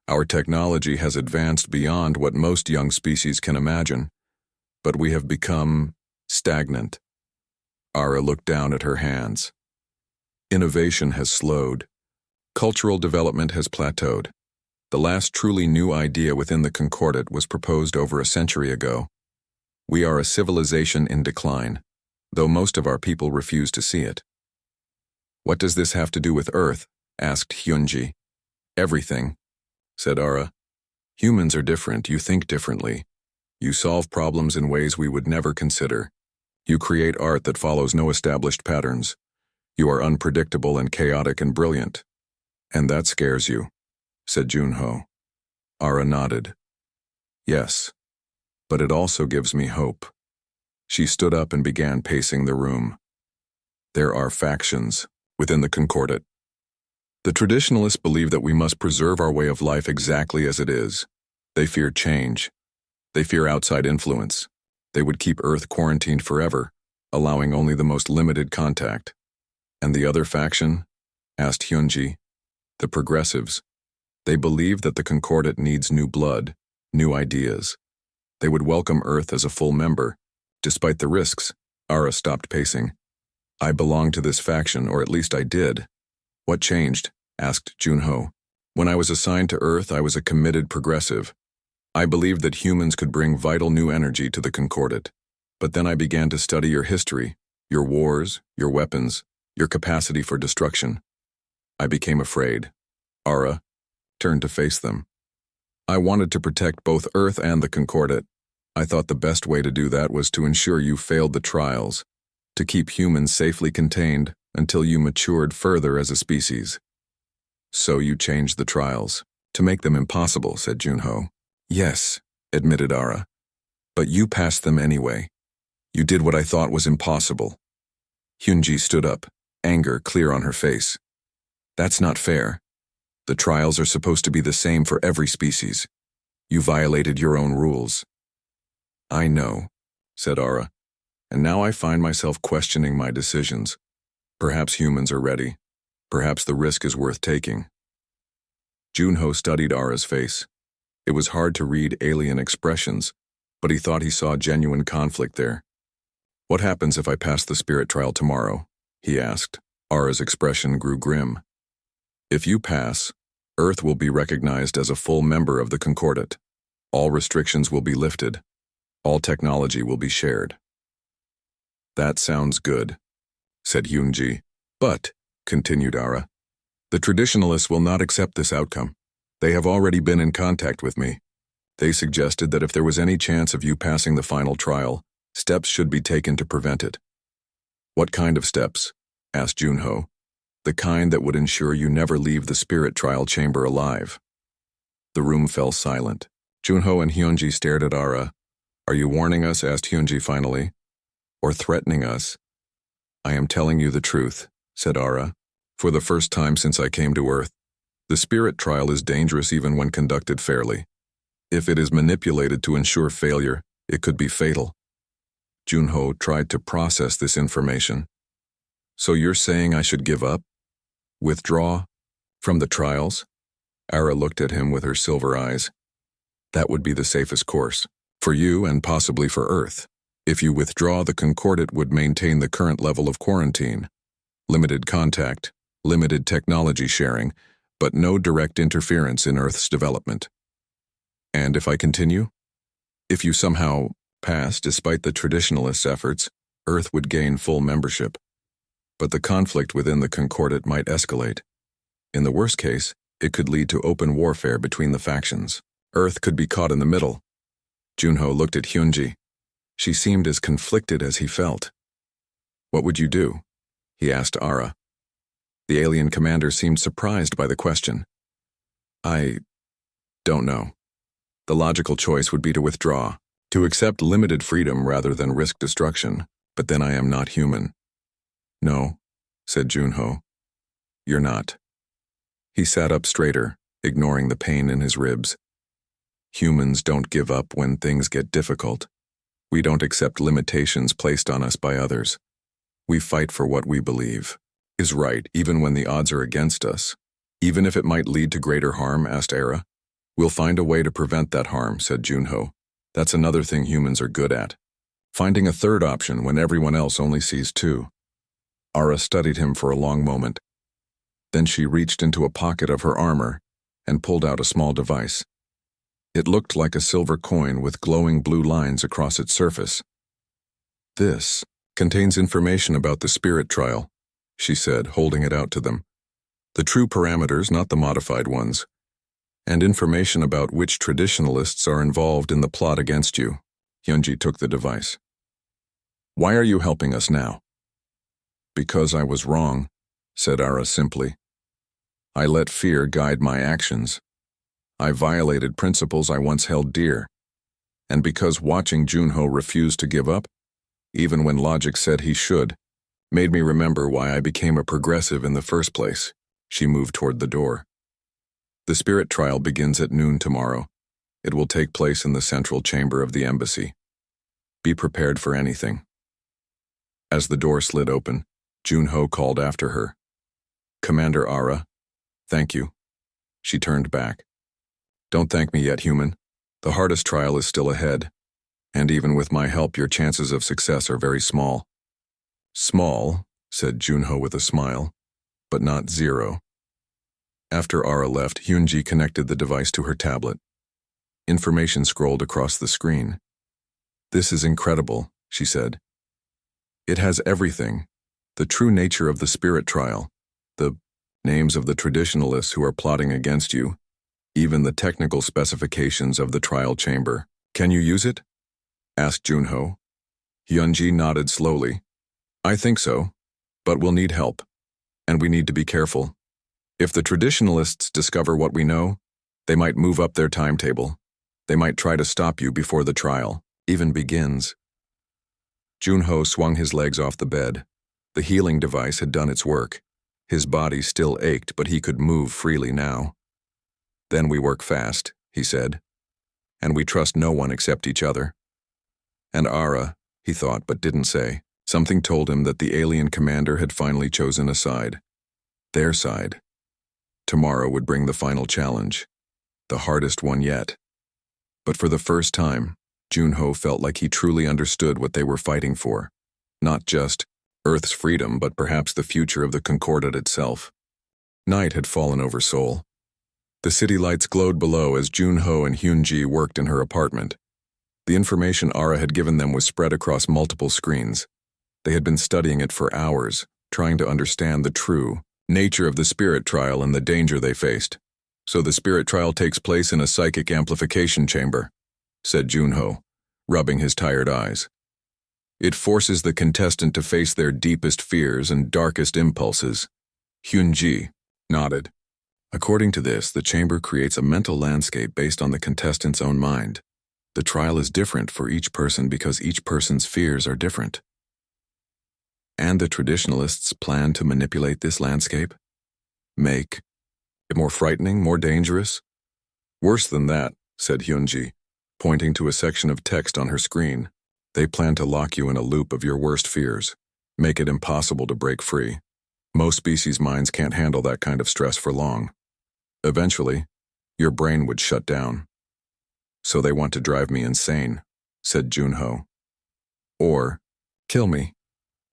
Our technology has advanced beyond what most young species can imagine, but we have become stagnant." Ara looked down at her hands. "Innovation has slowed. Cultural development has plateaued. The last truly new idea within the concordate was proposed over a century ago. We are a civilization in decline, though most of our people refuse to see it." "What does this have to do with Earth?" asked Hyunji. "Everything," said Ara. "Humans are different. You think differently. You solve problems in ways we would never consider. You create art that follows no established patterns. You are unpredictable and chaotic and brilliant. And that scares you, said Junho. Ara nodded. Yes, but it also gives me hope. She stood up and began pacing the room. There are factions within the Concordate. The traditionalists believe that we must preserve our way of life exactly as it is. They fear change. They fear outside influence. They would keep Earth quarantined forever, allowing only the most limited contact. And the other faction? Asked Hyunji. The progressives. They believe that the Concordate needs new blood, new ideas. They would welcome Earth as a full member, despite the risks. Ara stopped pacing. I belong to this faction, or at least I did. What changed? Asked Junho. When I was assigned to Earth, I was a committed progressive. I believed that humans could bring vital new energy to the Concordate. But then I began to study your history, your wars, your weapons, your capacity for destruction. I became afraid. Ara turned to face them. I wanted to protect both Earth and the Concordate. I thought the best way to do that was to ensure you failed the trials, to keep humans safely contained until you matured further as a species. So you changed the trials, to make them impossible, said Junho. Yes, admitted Ara. But you passed them anyway. You did what I thought was impossible. Hyunji stood up, anger clear on her face. That's not fair. The trials are supposed to be the same for every species. You violated your own rules. I know, said Ara, and now I find myself questioning my decisions. Perhaps humans are ready. Perhaps the risk is worth taking. Junho studied Ara's face. It was hard to read alien expressions, but he thought he saw genuine conflict there. What happens if I pass the spirit trial tomorrow? He asked. Ara's expression grew grim. If you pass, Earth will be recognized as a full member of the Concordate. All restrictions will be lifted. All technology will be shared. That sounds good, said Hyunji. But, continued Ara, the traditionalists will not accept this outcome. They have already been in contact with me. They suggested that if there was any chance of you passing the final trial, steps should be taken to prevent it. What kind of steps? Asked Junho. The kind that would ensure you never leave the spirit trial chamber alive. The room fell silent. Junho and Hyunji stared at Ara. Are you warning us? Asked Hyunji finally. Or threatening us? I am telling you the truth, said Ara. For the first time since I came to Earth, the spirit trial is dangerous even when conducted fairly. If it is manipulated to ensure failure, it could be fatal. Junho tried to process this information. So you're saying I should give up? Withdraw? From the trials? Ara looked at him with her silver eyes. That would be the safest course. For you and possibly for Earth. If you withdraw, the Concordate would maintain the current level of quarantine. Limited contact, limited technology sharing, but no direct interference in Earth's development. And if I continue? If you somehow pass despite the traditionalists' efforts, Earth would gain full membership. But the conflict within the Concordate might escalate. In the worst case, it could lead to open warfare between the factions. Earth could be caught in the middle. Junho looked at Hyunji. She seemed as conflicted as he felt. What would you do? He asked Ara. The alien commander seemed surprised by the question. I don't know. The logical choice would be to withdraw, to accept limited freedom rather than risk destruction, but then I am not human. No, said Junho. You're not. He sat up straighter, ignoring the pain in his ribs. Humans don't give up when things get difficult. We don't accept limitations placed on us by others. We fight for what we believe is right, even when the odds are against us. Even if it might lead to greater harm, asked Ara. We'll find a way to prevent that harm, said Junho. That's another thing humans are good at. Finding a third option when everyone else only sees two. Ara studied him for a long moment. Then she reached into a pocket of her armor and pulled out a small device. It looked like a silver coin with glowing blue lines across its surface. This contains information about the spirit trial, she said, holding it out to them. The true parameters, not the modified ones. And information about which traditionalists are involved in the plot against you. Hyunji took the device. Why are you helping us now? Because I was wrong, said Ara simply. I let fear guide my actions. I violated principles I once held dear. And because watching Junho refuse to give up, even when logic said he should, made me remember why I became a progressive in the first place. She moved toward the door. The spirit trial begins at noon tomorrow. It will take place in the central chamber of the embassy. Be prepared for anything. As the door slid open, Junho called after her. Commander Ara, thank you. She turned back. Don't thank me yet, human. The hardest trial is still ahead, and even with my help, your chances of success are very small. Small, said Junho with a smile, but not zero. After Ara left, Hyunji connected the device to her tablet. Information scrolled across the screen. This is incredible, she said. It has everything. The true nature of the spirit trial, the names of the traditionalists who are plotting against you, even the technical specifications of the trial chamber. Can you use it? Asked Junho. Hyunji nodded slowly. I think so, but we'll need help, and we need to be careful. If the traditionalists discover what we know, they might move up their timetable. They might try to stop you before the trial even begins. Junho swung his legs off the bed. The healing device had done its work. His body still ached, but he could move freely now. Then we work fast, he said, and we trust no one except each other. And Ara, he thought but didn't say. Something told him that the alien commander had finally chosen a side. Their side. Tomorrow would bring the final challenge, the hardest one yet. But for the first time, Junho felt like he truly understood what they were fighting for. Not just Earth's freedom, but perhaps the future of the Concordat itself. Night had fallen over Seoul. The city lights glowed below as Junho and Hyunji worked in her apartment. The information Ara had given them was spread across multiple screens. They had been studying it for hours, trying to understand the true nature of the spirit trial and the danger they faced. So the spirit trial takes place in a psychic amplification chamber, said Junho, rubbing his tired eyes. It forces the contestant to face their deepest fears and darkest impulses. Hyunji nodded. According to this, the chamber creates a mental landscape based on the contestant's own mind. The trial is different for each person because each person's fears are different. And the traditionalists plan to manipulate this landscape? Make it more frightening, more dangerous? Worse than that, said Hyunji, pointing to a section of text on her screen. They plan to lock you in a loop of your worst fears, make it impossible to break free. Most species' minds can't handle that kind of stress for long. Eventually, your brain would shut down. So they want to drive me insane, said Junho. Or kill me.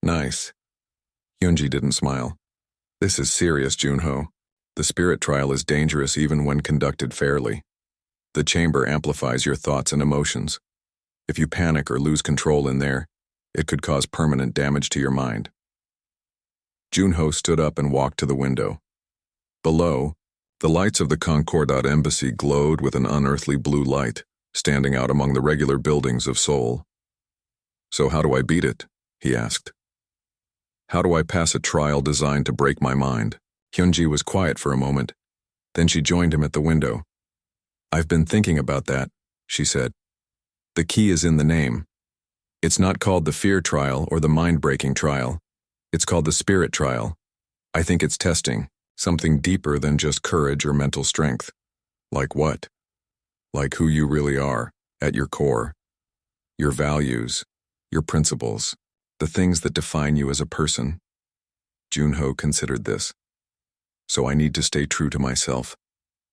Nice. Hyunji didn't smile. This is serious, Junho. The spirit trial is dangerous even when conducted fairly. The chamber amplifies your thoughts and emotions. If you panic or lose control in there, it could cause permanent damage to your mind. Junho stood up and walked to the window. Below, the lights of the Concordat embassy glowed with an unearthly blue light, standing out among the regular buildings of Seoul. So how do I beat it? He asked. How do I pass a trial designed to break my mind? Hyunji was quiet for a moment. Then she joined him at the window. I've been thinking about that, she said. The key is in the name. It's not called the fear trial or the mind-breaking trial. It's called the spirit trial. I think it's testing something deeper than just courage or mental strength. Like what? Like who you really are, at your core. Your values, your principles, the things that define you as a person. Junho considered this. So I need to stay true to myself,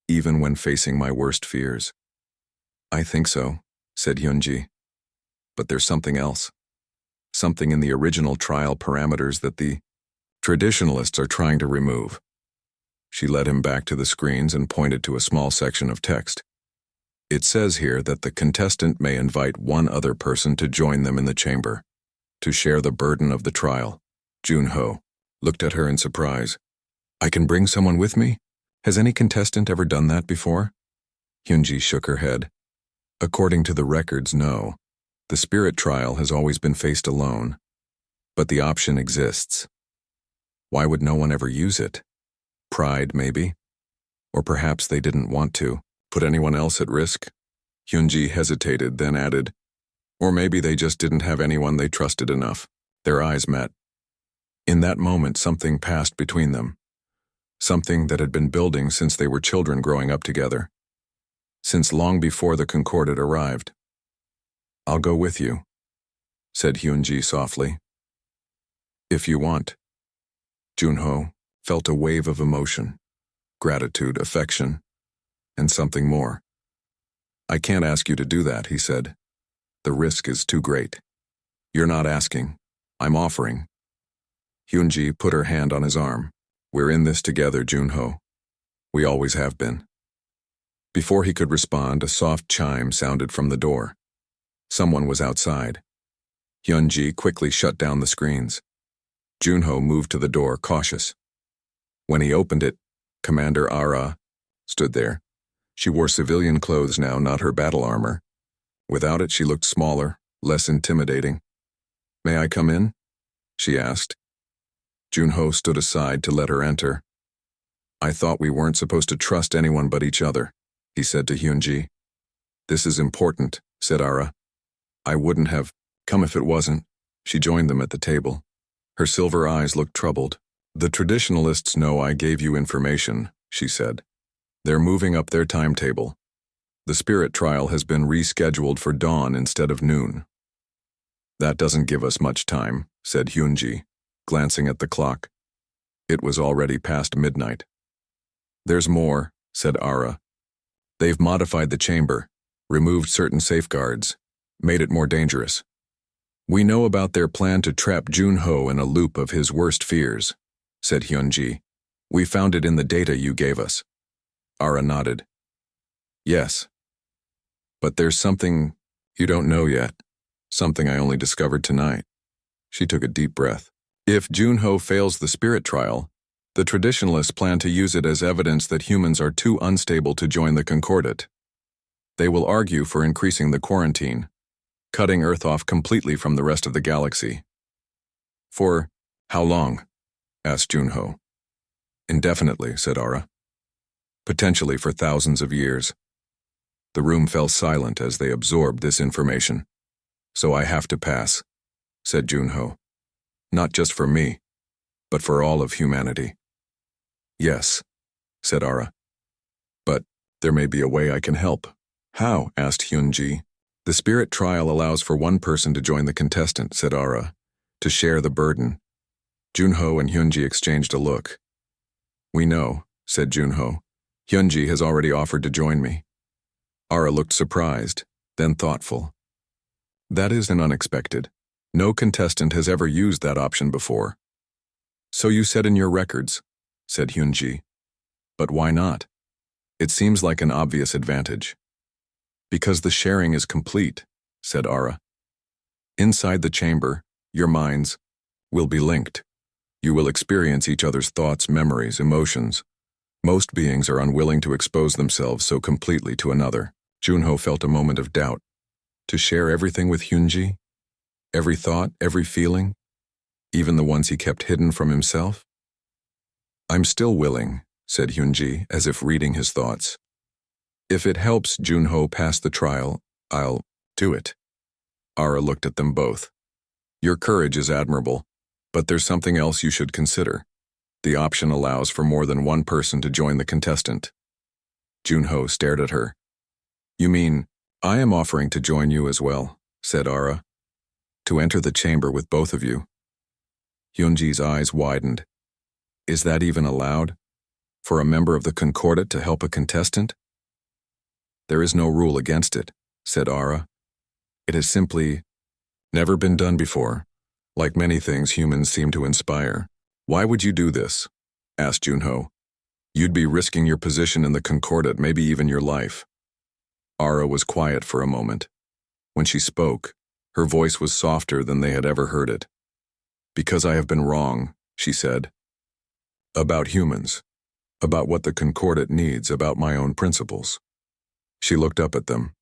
even when facing my worst fears. I think so, said Hyunji. But there's something else. Something in the original trial parameters that the traditionalists are trying to remove. She led him back to the screens and pointed to a small section of text. It says here that the contestant may invite one other person to join them in the chamber, to share the burden of the trial. Junho looked at her in surprise. I can bring someone with me? Has any contestant ever done that before? Hyunji shook her head. According to the records, no. The spirit trial has always been faced alone. But the option exists. Why would no one ever use it? Pride, maybe? Or perhaps they didn't want to put anyone else at risk? Hyunji hesitated, then added, or maybe they just didn't have anyone they trusted enough. Their eyes met. In that moment, something passed between them. Something that had been building since they were children growing up together. Since long before the Concordat arrived. I'll go with you, said Hyunji softly. If you want. Junho felt a wave of emotion, gratitude, affection, and something more. I can't ask you to do that, he said. The risk is too great. You're not asking. I'm offering. Hyunji put her hand on his arm. We're in this together, Junho. We always have been. Before he could respond, a soft chime sounded from the door. Someone was outside. Hyunji quickly shut down the screens. Junho moved to the door, cautious. When he opened it, Commander Ara stood there. She wore civilian clothes now, not her battle armor. Without it, she looked smaller, less intimidating. May I come in? She asked. Junho stood aside to let her enter. I thought we weren't supposed to trust anyone but each other, he said to Hyunji. This is important, said Ara. I wouldn't have come if it wasn't. She joined them at the table. Her silver eyes looked troubled. The traditionalists know I gave you information, she said. They're moving up their timetable. The spirit trial has been rescheduled for dawn instead of noon. That doesn't give us much time, said Hyunji, glancing at the clock. It was already past midnight. There's more, said Ara. They've modified the chamber, removed certain safeguards, made it more dangerous. We know about their plan to trap Junho in a loop of his worst fears, said Hyunji. We found it in the data you gave us. Ara nodded. Yes. But there's something you don't know yet, something I only discovered tonight. She took a deep breath. If Junho fails the spirit trial, the traditionalists plan to use it as evidence that humans are too unstable to join the Concordat. They will argue for increasing the quarantine, cutting Earth off completely from the rest of the galaxy. For how long? Asked Junho. Indefinitely, said Ara. Potentially for thousands of years. The room fell silent as they absorbed this information. So I have to pass, said Junho. Not just for me, but for all of humanity. Yes, said Ara. But there may be a way I can help. How? Asked Hyunji. The spirit trial allows for one person to join the contestant, said Ara, to share the burden. Junho and Hyunji exchanged a look. We know, said Junho. Hyunji has already offered to join me. Ara looked surprised, then thoughtful. That is an unexpected. No contestant has ever used that option before. So you said in your records, said Hyunji. But why not? It seems like an obvious advantage. Because the sharing is complete, said Ara. Inside the chamber, your minds will be linked. You will experience each other's thoughts, memories, emotions. Most beings are unwilling to expose themselves so completely to another. Junho felt a moment of doubt. To share everything with Hyunji? Every thought, every feeling? Even the ones he kept hidden from himself? I'm still willing, said Hyunji, as if reading his thoughts. If it helps Junho pass the trial, I'll do it. Ara looked at them both. Your courage is admirable, but there's something else you should consider. The option allows for more than one person to join the contestant. Junho stared at her. You mean, I am offering to join you as well, said Ara. To enter the chamber with both of you. Hyunji's eyes widened. Is that even allowed? For a member of the Concordat to help a contestant? There is no rule against it, said Ara. It has simply never been done before. Like many things humans seem to inspire. Why would you do this? Asked Junho. You'd be risking your position in the Concordat, maybe even your life. Ara was quiet for a moment. When she spoke, her voice was softer than they had ever heard it. Because I have been wrong, she said. About humans. About what the Concordat needs, about my own principles. She looked up at them.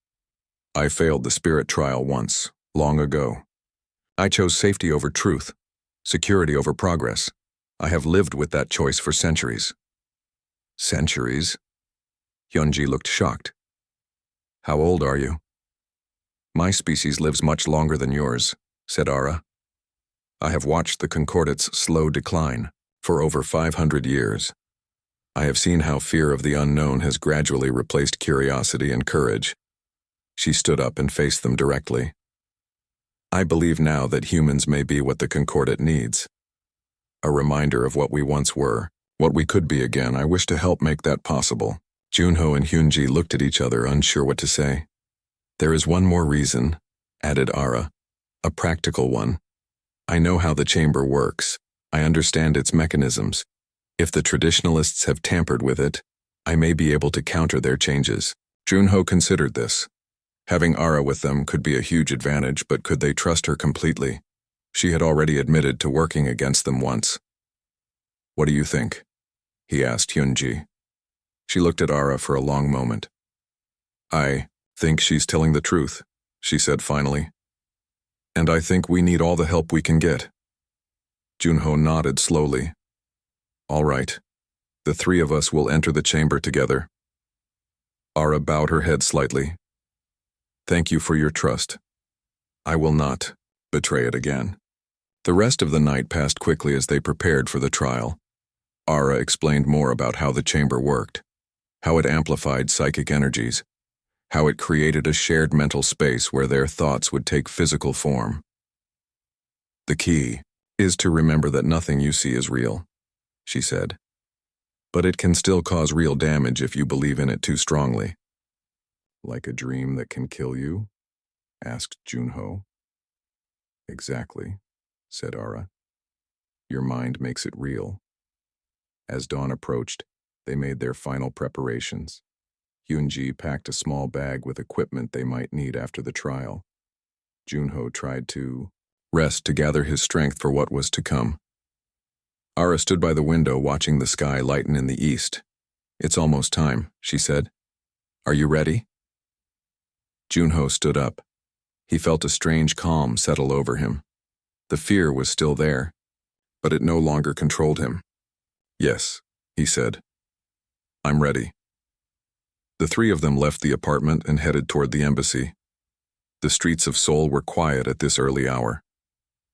I failed the spirit trial once, long ago. I chose safety over truth, security over progress. I have lived with that choice for centuries. Centuries? Hyunji looked shocked. How old are you? My species lives much longer than yours, said Ara. I have watched the Concordate's slow decline for over 500 years. I have seen how fear of the unknown has gradually replaced curiosity and courage. She stood up and faced them directly. I believe now that humans may be what the Concordate needs. A reminder of what we once were, what we could be again. I wish to help make that possible. Junho and Hyunji looked at each other, unsure what to say. There is one more reason, added Ara, a practical one. I know how the chamber works. I understand its mechanisms. If the traditionalists have tampered with it, I may be able to counter their changes. Junho considered this. Having Ara with them could be a huge advantage, but could they trust her completely? She had already admitted to working against them once. What do you think? He asked Hyunji. She looked at Ara for a long moment. I think she's telling the truth, she said finally. And I think we need all the help we can get. Junho nodded slowly. All right. The three of us will enter the chamber together. Ara bowed her head slightly. Thank you for your trust. I will not betray it again. The rest of the night passed quickly as they prepared for the trial. Ara explained more about how the chamber worked, how it amplified psychic energies, how it created a shared mental space where their thoughts would take physical form. The key is to remember that nothing you see is real, she said. But it can still cause real damage if you believe in it too strongly. Like a dream that can kill you? Asked Junho. Exactly, said Ara. Your mind makes it real. As dawn approached, they made their final preparations. Hyunji packed a small bag with equipment they might need after the trial. Junho tried to rest to gather his strength for what was to come. Ara stood by the window watching the sky lighten in the east. It's almost time, she said. Are you ready? Junho stood up. He felt a strange calm settle over him. The fear was still there, but it no longer controlled him. Yes, he said. I'm ready. The three of them left the apartment and headed toward the embassy. The streets of Seoul were quiet at this early hour.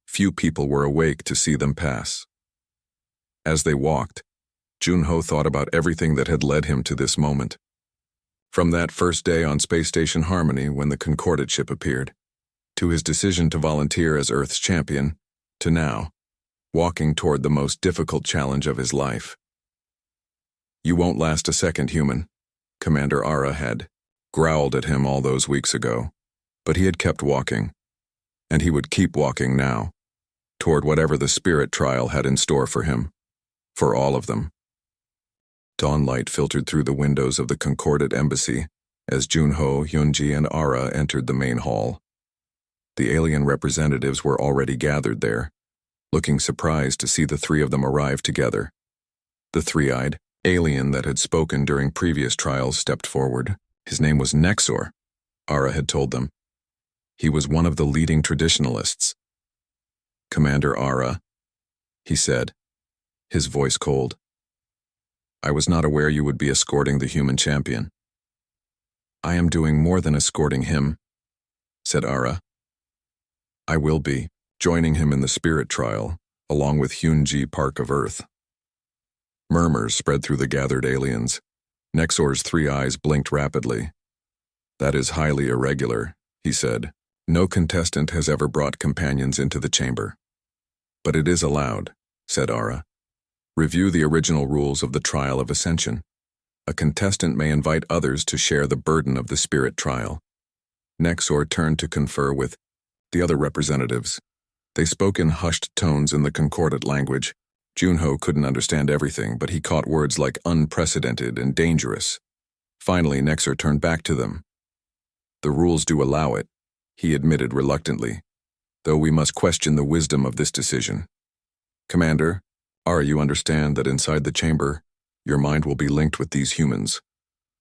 Few people were awake to see them pass. As they walked, Junho thought about everything that had led him to this moment. From that first day on Space Station Harmony when the Concordate ship appeared, to his decision to volunteer as Earth's champion, to now, walking toward the most difficult challenge of his life. You won't last a second, human, Commander Ara had growled at him all those weeks ago, but he had kept walking, and he would keep walking now, toward whatever the spirit trial had in store for him, for all of them. Dawnlight filtered through the windows of the Concordate embassy as Junho, Hyunji, and Ara entered the main hall. The alien representatives were already gathered there, looking surprised to see the three of them arrive together. The three-eyed alien that had spoken during previous trials stepped forward. His name was Nexor, Ara had told them. He was one of the leading traditionalists. Commander Ara, he said, his voice cold. I was not aware you would be escorting the human champion. I am doing more than escorting him, said Ara. I will be, joining him in the spirit trial, along with Hyunji Park of Earth. Murmurs spread through the gathered aliens. Nexor's three eyes blinked rapidly. That is highly irregular, he said. No contestant has ever brought companions into the chamber. But it is allowed, said Ara. Review the original rules of the Trial of Ascension. A contestant may invite others to share the burden of the spirit trial. Nexor turned to confer with the other representatives. They spoke in hushed tones in the Concordate language. Junho couldn't understand everything, but he caught words like unprecedented and dangerous. Finally, Nexor turned back to them. The rules do allow it, he admitted reluctantly, though we must question the wisdom of this decision. Commander, you understand that inside the chamber, your mind will be linked with these humans.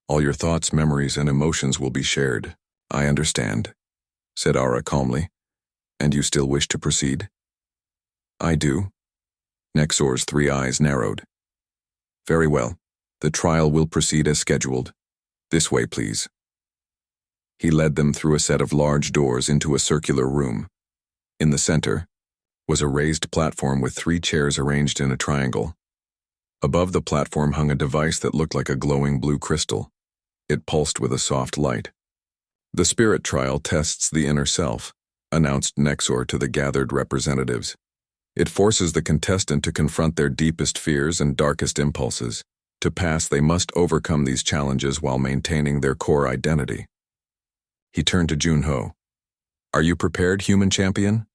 All your thoughts, memories, and emotions will be shared. I understand, said Ara calmly. And you still wish to proceed? I do. Nexor's three eyes narrowed. Very well. The trial will proceed as scheduled. This way, please. He led them through a set of large doors into a circular room. In the center was a raised platform with 3 chairs arranged in a triangle. Above the platform hung a device that looked like a glowing blue crystal. It pulsed with a soft light. The spirit trial tests the inner self, announced Nexor to the gathered representatives. It forces the contestant to confront their deepest fears and darkest impulses. To pass, they must overcome these challenges while maintaining their core identity. He turned to Junho. Are you prepared, human champion?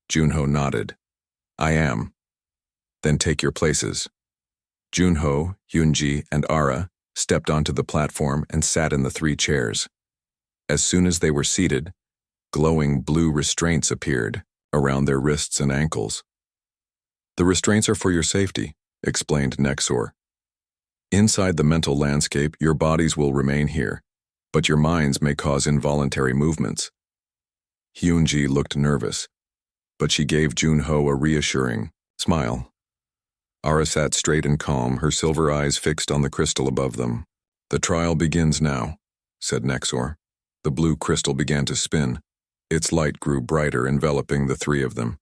Junho nodded. I am. Then take your places. Junho, Hyunji, and Ara stepped onto the platform and sat in the 3 chairs. As soon as they were seated, glowing blue restraints appeared around their wrists and ankles. The restraints are for your safety, explained Nexor. Inside the mental landscape, your bodies will remain here, but your minds may cause involuntary movements. Hyunji looked nervous, but she gave Junho a reassuring smile. Ara sat straight and calm, her silver eyes fixed on the crystal above them. The trial begins now, said Nexor. The blue crystal began to spin. Its light grew brighter, enveloping the 3 of them.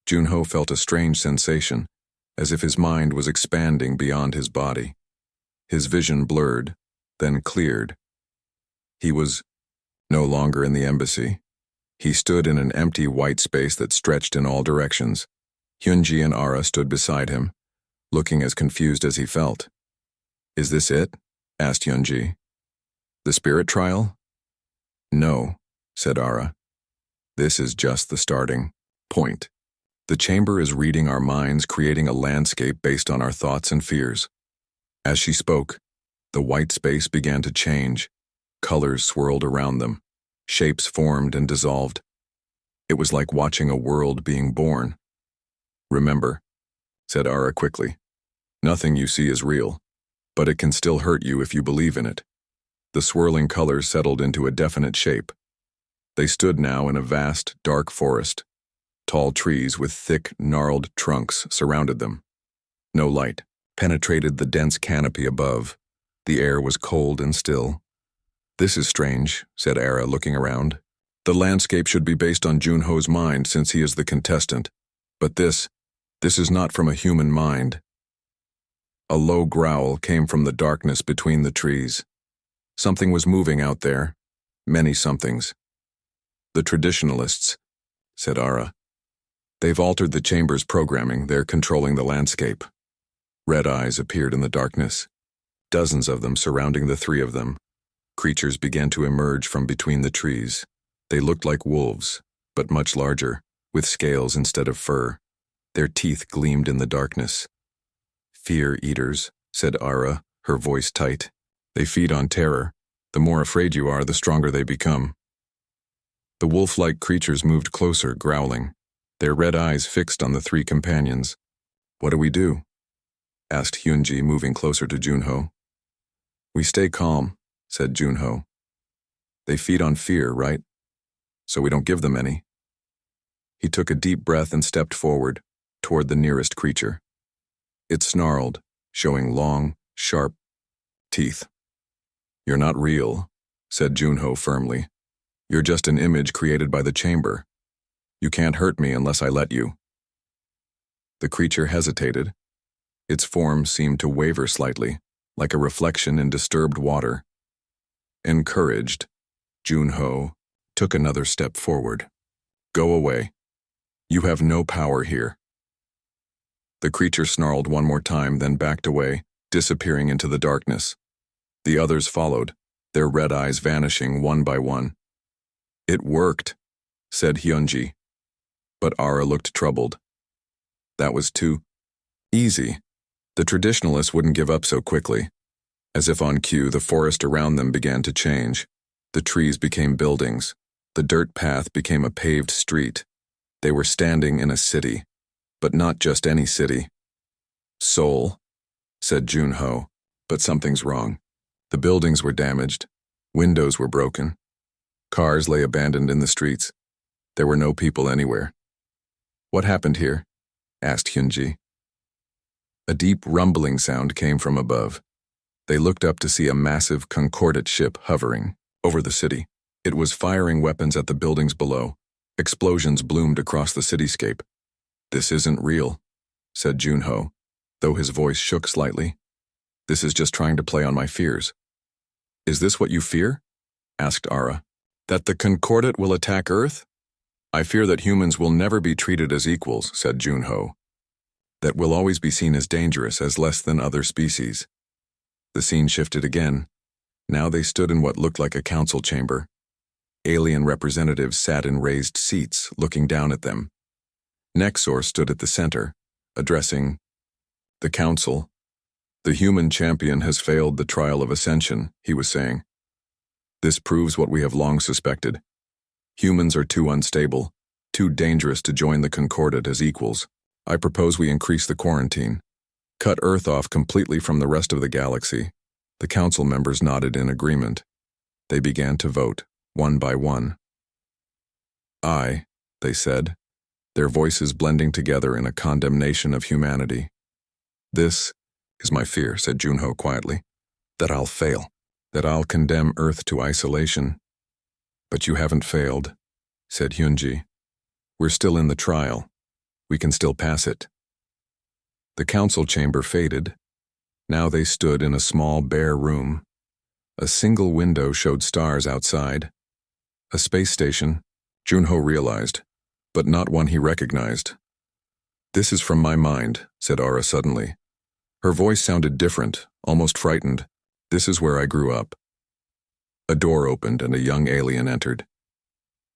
Junho felt a strange sensation, as if his mind was expanding beyond his body. His vision blurred, then cleared. He was no longer in the embassy. He stood in an empty white space that stretched in all directions. Hyunji and Ara stood beside him, looking as confused as he felt. Is this it? Asked Hyunji. The spirit trial? No, said Ara. This is just the starting point. The chamber is reading our minds, creating a landscape based on our thoughts and fears. As she spoke, the white space began to change. Colors swirled around them. Shapes formed and dissolved. It was like watching a world being born. Remember, said Ara quickly, nothing you see is real, but it can still hurt you if you believe in it. The swirling colors settled into a definite shape. They stood now in a vast, dark forest. Tall trees with thick, gnarled trunks surrounded them. No light penetrated the dense canopy above. The air was cold and still. This is strange, said Ara, looking around. The landscape should be based on Junho's mind since he is the contestant. But this is not from a human mind. A low growl came from the darkness between the trees. Something was moving out there. Many somethings. The traditionalists, said Ara. They've altered the chamber's programming. They're controlling the landscape. Red eyes appeared in the darkness. Dozens of them surrounding the 3 of them. Creatures began to emerge from between the trees. They looked like wolves, but much larger, with scales instead of fur. Their teeth gleamed in the darkness. Fear eaters, said Ara, her voice tight. They feed on terror. The more afraid you are, the stronger they become. The wolf-like creatures moved closer, growling, their red eyes fixed on the 3 companions. What do we do? Asked Hyunji, moving closer to Junho. We stay calm, said Junho. They feed on fear, right? So we don't give them any. He took a deep breath and stepped forward, toward the nearest creature. It snarled, showing long, sharp teeth. You're not real, said Junho firmly. You're just an image created by the chamber. You can't hurt me unless I let you. The creature hesitated. Its form seemed to waver slightly, like a reflection in disturbed water. Encouraged, Junho took another step forward. Go away. You have no power here. The creature snarled one more time, then backed away, disappearing into the darkness. The others followed, their red eyes vanishing one by one. It worked, said Hyunji. But Ara looked troubled. That was too easy. The traditionalists wouldn't give up so quickly. As if on cue, the forest around them began to change. The trees became buildings. The dirt path became a paved street. They were standing in a city, but not just any city. Seoul, said Junho, but something's wrong. The buildings were damaged. Windows were broken. Cars lay abandoned in the streets. There were no people anywhere. What happened here? Asked Hyunji. A deep rumbling sound came from above. They looked up to see a massive Concordate ship hovering over the city. It was firing weapons at the buildings below. Explosions bloomed across the cityscape. "This isn't real," said Junho, though his voice shook slightly. "This is just trying to play on my fears." "Is this what you fear?" asked Ara. "That the Concordate will attack Earth?" "I fear that humans will never be treated as equals," said Junho. "That will always be seen as dangerous, as less than other species." The scene shifted again. Now they stood in what looked like a council chamber. Alien representatives sat in raised seats, looking down at them. Nexor stood at the center, addressing the council. "The human champion has failed the trial of ascension," he was saying. "This proves what we have long suspected. Humans are too unstable, too dangerous to join the Concordate as equals. I propose we increase the quarantine. Cut Earth off completely from the rest of the galaxy." The council members nodded in agreement. They began to vote, one by one. "Aye," they said, their voices blending together in a condemnation of humanity. "This is my fear," said Junho quietly. "That I'll fail. That I'll condemn Earth to isolation." "But you haven't failed," said Hyunji. "We're still in the trial. We can still pass it." The council chamber faded. Now they stood in a small, bare room. A single window showed stars outside. A space station, Junho realized, but not one he recognized. "This is from my mind," said Ara suddenly. Her voice sounded different, almost frightened. "This is where I grew up." A door opened and a young alien entered.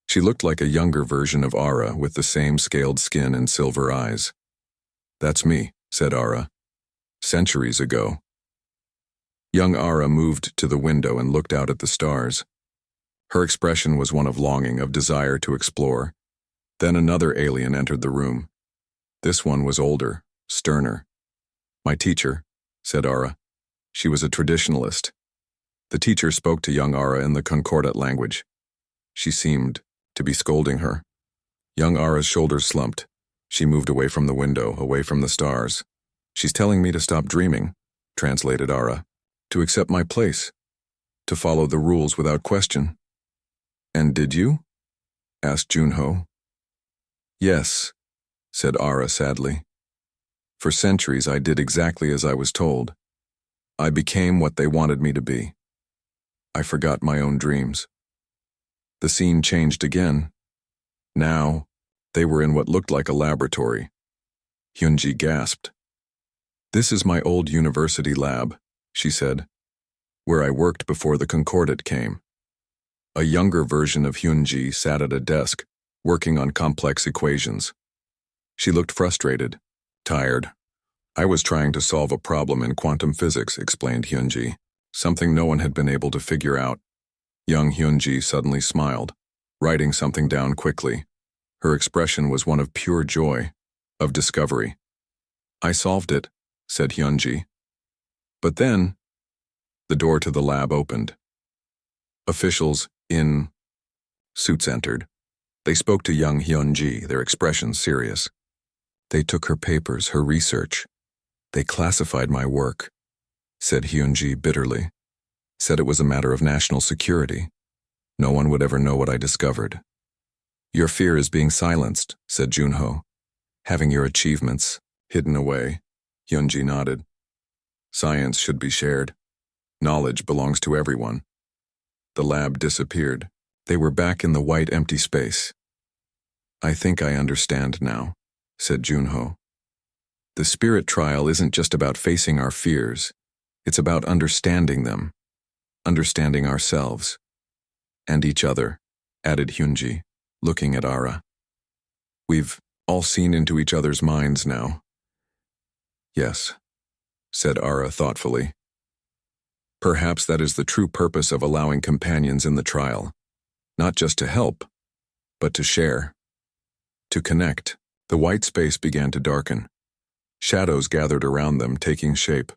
She looked like a younger version of Ara with the same scaled skin and silver eyes. "That's me," said Ara. "Centuries ago." Young Ara moved to the window and looked out at the stars. Her expression was one of longing, of desire to explore. Then another alien entered the room. This one was older, sterner. "My teacher," said Ara. She was a traditionalist. The teacher spoke to young Ara in the Concordate language. She seemed to be scolding her. Young Ara's shoulders slumped. She moved away from the window, away from the stars. "She's telling me to stop dreaming," translated Ara. "To accept my place. To follow the rules without question." "And did you?" asked Junho. "Yes," said Ara sadly. "For centuries I did exactly as I was told. I became what they wanted me to be. I forgot my own dreams." The scene changed again. Now, they were in what looked like a laboratory. Hyunji gasped. "This is my old university lab," she said, "where I worked before the Concordate came." A younger version of Hyunji sat at a desk, working on complex equations. She looked frustrated, tired. "I was trying to solve a problem in quantum physics," explained Hyunji, "something no one had been able to figure out." Young Hyunji suddenly smiled, writing something down quickly. Her expression was one of pure joy, of discovery. "I solved it," said Hyunji. But then, the door to the lab opened. Officials in suits entered. They spoke to young Hyunji, their expressions serious. "They took her papers, her research. They classified my work," said Hyunji bitterly. "Said it was a matter of national security. No one would ever know what I discovered." "Your fear is being silenced," said Junho. "Having your achievements hidden away." Hyunji nodded. "Science should be shared. Knowledge belongs to everyone." The lab disappeared. They were back in the white empty space. "I think I understand now," said Junho. "The spirit trial isn't just about facing our fears. It's about understanding them, understanding ourselves. And each other," added Hyunji, looking at Ara. "We've all seen into each other's minds now." "Yes," said Ara thoughtfully. "Perhaps that is the true purpose of allowing companions in the trial. Not just to help, but to share. To connect." The white space began to darken. Shadows gathered around them, taking shape.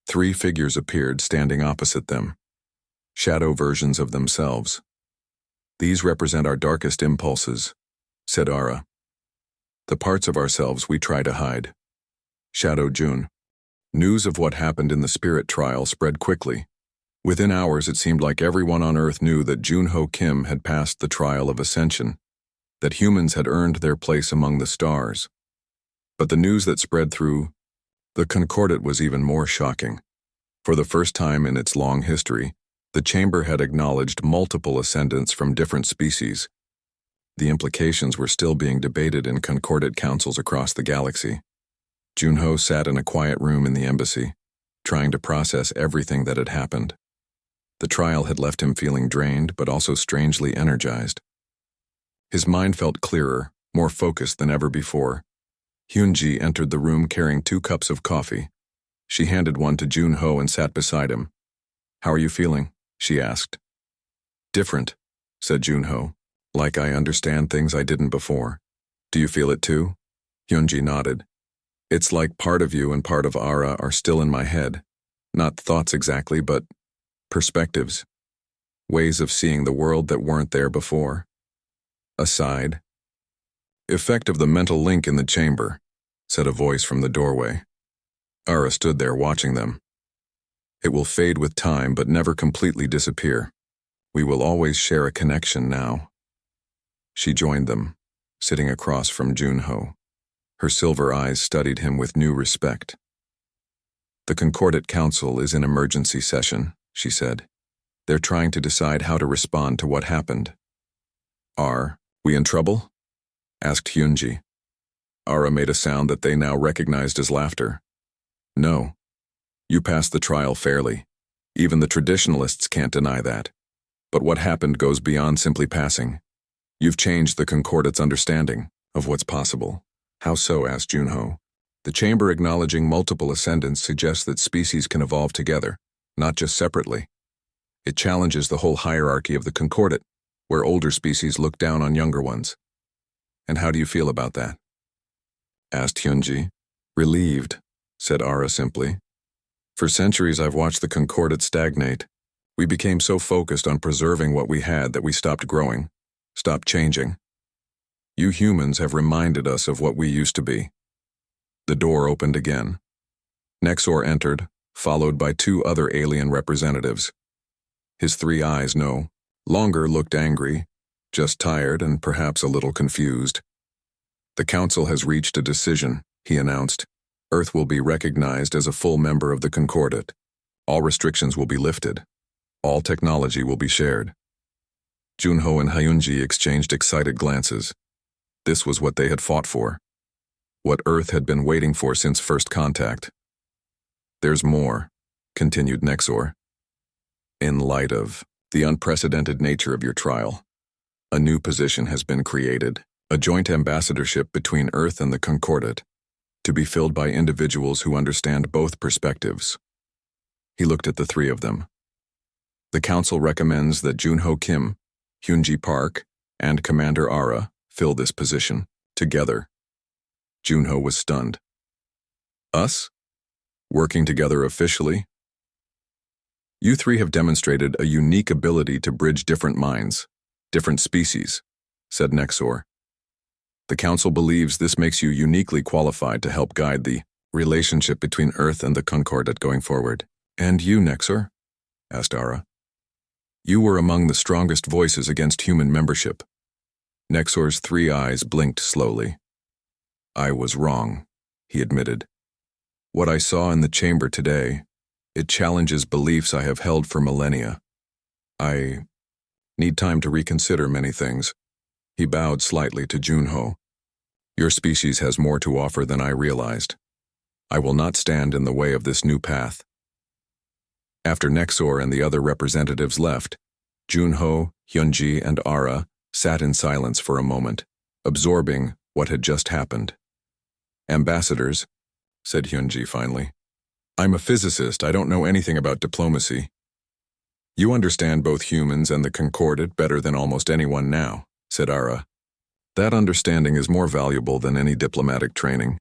3 figures appeared, standing opposite them. Shadow versions of themselves. "These represent our darkest impulses," said Ara. "The parts of ourselves we try to hide." Shadow June. News of what happened in the spirit trial spread quickly. Within hours, it seemed like everyone on Earth knew that Junho Kim had passed the trial of ascension, that humans had earned their place among the stars. But the news that spread through the Concordat was even more shocking. For the first time in its long history, the chamber had acknowledged multiple ascendants from different species. The implications were still being debated in Concordat councils across the galaxy. Junho sat in a quiet room in the embassy, trying to process everything that had happened. The trial had left him feeling drained, but also strangely energized. His mind felt clearer, more focused than ever before. Hyunji entered the room carrying 2 cups of coffee. She handed one to Junho and sat beside him. "How are you feeling?" she asked. "Different," said Junho. "Like I understand things I didn't before." "Do you feel it too?" Hyunji nodded. "It's like part of you and part of Ara are still in my head. Not thoughts exactly, but perspectives. Ways of seeing the world that weren't there before." Aside. "Effect of the mental link in the chamber," said a voice from the doorway. Ara stood there watching them. "It will fade with time but never completely disappear. We will always share a connection now." She joined them, sitting across from Junho. Her silver eyes studied him with new respect. "The Concordat Council is in emergency session," she said. "They're trying to decide how to respond to what happened." "Are we in trouble?" asked Hyunji. Ara made a sound that they now recognized as laughter. "No. You passed the trial fairly. Even the traditionalists can't deny that. But what happened goes beyond simply passing. You've changed the Concordat's understanding of what's possible." "How so?" asked Junho. "The chamber acknowledging multiple ascendants suggests that species can evolve together, not just separately. It challenges the whole hierarchy of the Concordat, where older species look down on younger ones." "And how do you feel about that?" asked Hyunji. "Relieved," said Ara simply. "For centuries I've watched the Concordat stagnate. We became so focused on preserving what we had that we stopped growing, stopped changing. You humans have reminded us of what we used to be." The door opened again. Nexor entered, followed by 2 other alien representatives. His 3 eyes no longer looked angry, just tired and perhaps a little confused. "The Council has reached a decision," he announced. "Earth will be recognized as a full member of the Concordat. All restrictions will be lifted. All technology will be shared." Junho and Hyunji exchanged excited glances. This was what they had fought for. What Earth had been waiting for since first contact. "There's more," continued Nexor. "In light of the unprecedented nature of your trial, a new position has been created, a joint ambassadorship between Earth and the Concordat, to be filled by individuals who understand both perspectives." He looked at the 3 of them. "The Council recommends that Junho Kim, Hyunji Park, and Commander Ara fill this position, together." Junho was stunned. "Us? Working together officially?" "You 3 have demonstrated a unique ability to bridge different minds, different species," said Nexor. "The Council believes this makes you uniquely qualified to help guide the relationship between Earth and the Concordat going forward." "And you, Nexor?" asked Ara. "You were among the strongest voices against human membership." Nexor's 3 eyes blinked slowly. "I was wrong," he admitted. "What I saw in the chamber today, it challenges beliefs I have held for millennia. I need time to reconsider many things." He bowed slightly to Junho. "Your species has more to offer than I realized. I will not stand in the way of this new path." After Nexor and the other representatives left, Junho, Hyunji, and Ara sat in silence for a moment, absorbing what had just happened. "Ambassadors," said Hyunji finally. "I'm a physicist. I don't know anything about diplomacy. You understand both humans and the Concordat better than almost anyone now," said Ara. "That understanding is more valuable than any diplomatic training."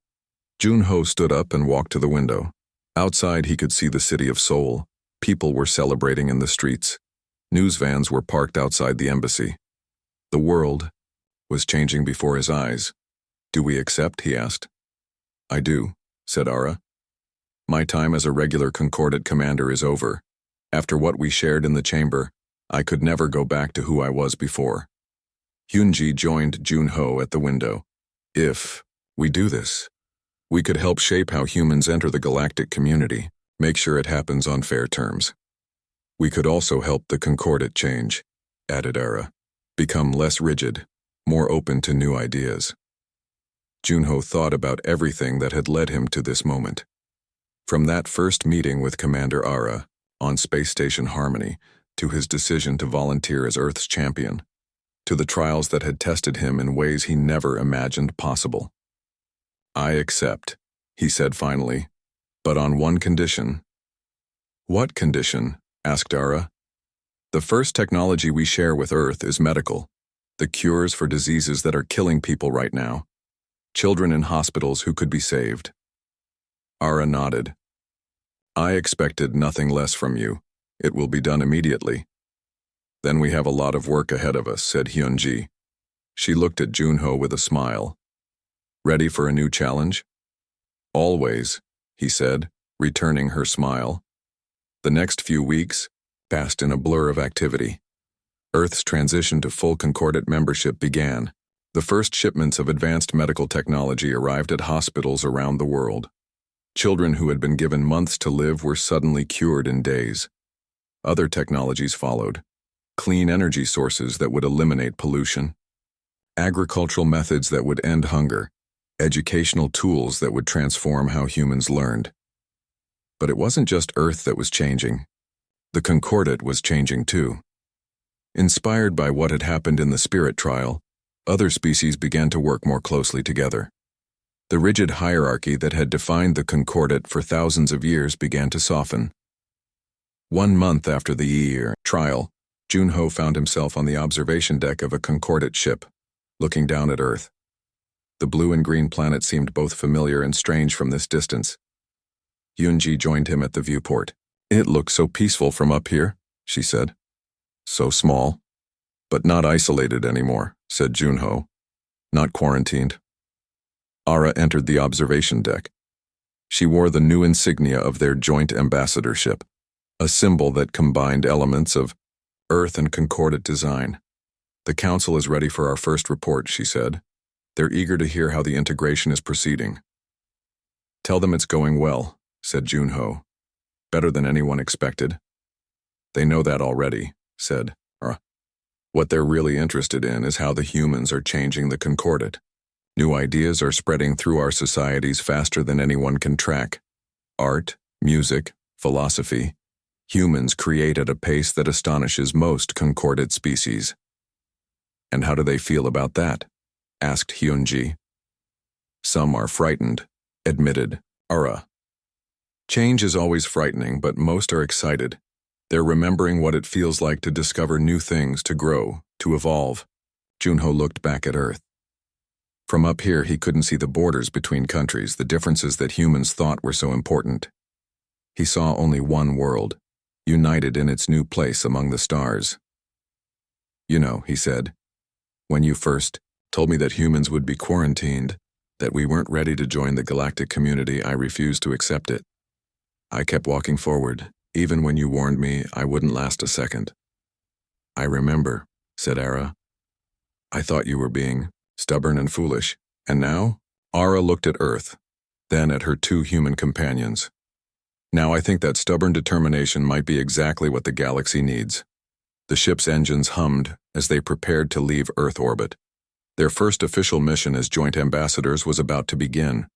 Junho stood up and walked to the window. Outside he could see the city of Seoul. People were celebrating in the streets. News vans were parked outside the embassy. The world was changing before his eyes. "Do we accept?" he asked. "I do," said Ara. My time as a regular Concordate commander is over. After what we shared in the chamber, I could never go back to who I was before. Hyunji joined Junho at the window. If we do this, we could help shape how humans enter the galactic community, make sure it happens on fair terms. We could also help the Concordate change, added Ara, become less rigid, more open to new ideas. Junho thought about everything that had led him to this moment. From that first meeting with Commander Ara on Space Station Harmony, to his decision to volunteer as Earth's champion, to the trials that had tested him in ways he never imagined possible. I accept, he said finally, but on one condition. What condition? Asked Ara. The first technology we share with Earth is medical, the cures for diseases that are killing people right now, children in hospitals who could be saved. Ara nodded. I expected nothing less from you. It will be done immediately. Then we have a lot of work ahead of us, said Hyunji. She looked at Junho with a smile. Ready for a new challenge? Always, he said, returning her smile. The next few weeks passed in a blur of activity. Earth's transition to full Concordate membership began. The first shipments of advanced medical technology arrived at hospitals around the world. Children who had been given months to live were suddenly cured in days. Other technologies followed. Clean energy sources that would eliminate pollution, agricultural methods that would end hunger, educational tools that would transform how humans learned. But it wasn't just Earth that was changing. The Concordate was changing too. Inspired by what had happened in the Spirit trial, other species began to work more closely together. The rigid hierarchy that had defined the Concordate for thousands of years began to soften. 1 month after the year trial, Junho found himself on the observation deck of a Concordate ship, looking down at Earth. The blue and green planet seemed both familiar and strange from this distance. Hyunji joined him at the viewport. It looks so peaceful from up here, she said. So small, but not isolated anymore, said Junho. Not quarantined. Ara entered the observation deck. She wore the new insignia of their joint ambassadorship, a symbol that combined elements of Earth and Concordate design. The Council is ready for our first report, she said. They're eager to hear how the integration is proceeding. Tell them it's going well, said Junho. Better than anyone expected. They know that already, said Ara. What they're really interested in is how the humans are changing the Concordate. New ideas are spreading through our societies faster than anyone can track. Art, music, philosophy. Humans create at a pace that astonishes most Concordate species. And how do they feel about that? Asked Hyunji. Some are frightened, admitted Ara. Change is always frightening, but most are excited. They're remembering what it feels like to discover new things, to grow, to evolve. Junho looked back at Earth. From up here, he couldn't see the borders between countries, the differences that humans thought were so important. He saw only one world, united in its new place among the stars. You know, he said, when you first told me that humans would be quarantined, that we weren't ready to join the galactic community, I refused to accept it. I kept walking forward, even when you warned me I wouldn't last a second. I remember, said Ara. I thought you were being stubborn and foolish. And now? Ara looked at Earth, then at her 2 human companions. Now I think that stubborn determination might be exactly what the galaxy needs. The ship's engines hummed as they prepared to leave Earth orbit. Their first official mission as joint ambassadors was about to begin.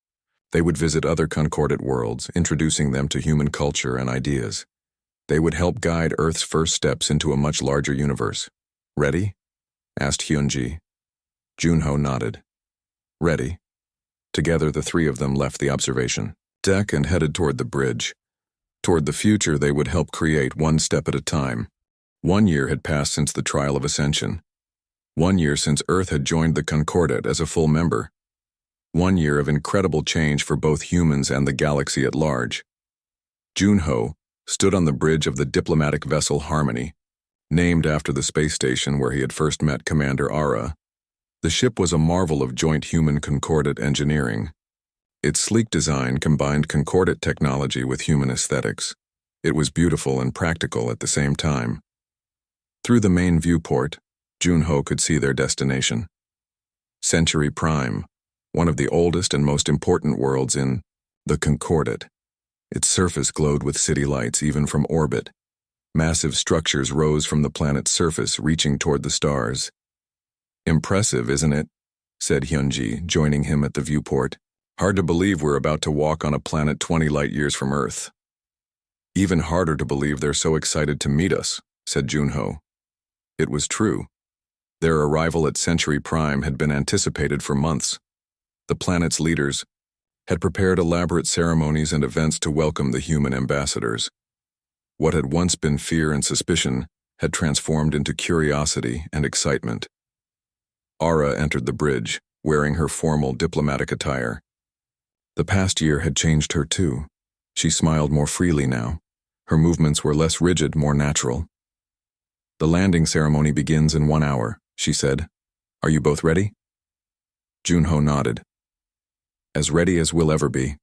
They would visit other Concordate worlds, introducing them to human culture and ideas. They would help guide Earth's first steps into a much larger universe. Ready? Asked Hyunji. Junho nodded. Ready. Together, the 3 of them left the observation deck and headed toward the bridge. Toward the future they would help create one step at a time. 1 year had passed since the trial of ascension. 1 year since Earth had joined the Concordate as a full member. 1 year of incredible change for both humans and the galaxy at large. Junho stood on the bridge of the diplomatic vessel Harmony, named after the space station where he had first met Commander Ara. The ship was a marvel of joint human Concordate engineering. Its sleek design combined concordate technology with human aesthetics. It was beautiful and practical at the same time. Through the main viewport, Junho could see their destination. Century Prime, one of the oldest and most important worlds in the Concordate. Its surface glowed with city lights even from orbit. Massive structures rose from the planet's surface, reaching toward the stars. "Impressive, isn't it?" said Hyunji, joining him at the viewport. "Hard to believe we're about to walk on a planet 20 light-years from Earth." "Even harder to believe they're so excited to meet us," said Junho. It was true. Their arrival at Century Prime had been anticipated for months. The planet's leaders had prepared elaborate ceremonies and events to welcome the human ambassadors. What had once been fear and suspicion had transformed into curiosity and excitement. Ara entered the bridge, wearing her formal diplomatic attire. The past year had changed her too. She smiled more freely now. Her movements were less rigid, more natural. "The landing ceremony begins in 1 hour," she said. "Are you both ready?" Junho nodded. "As ready as we'll ever be."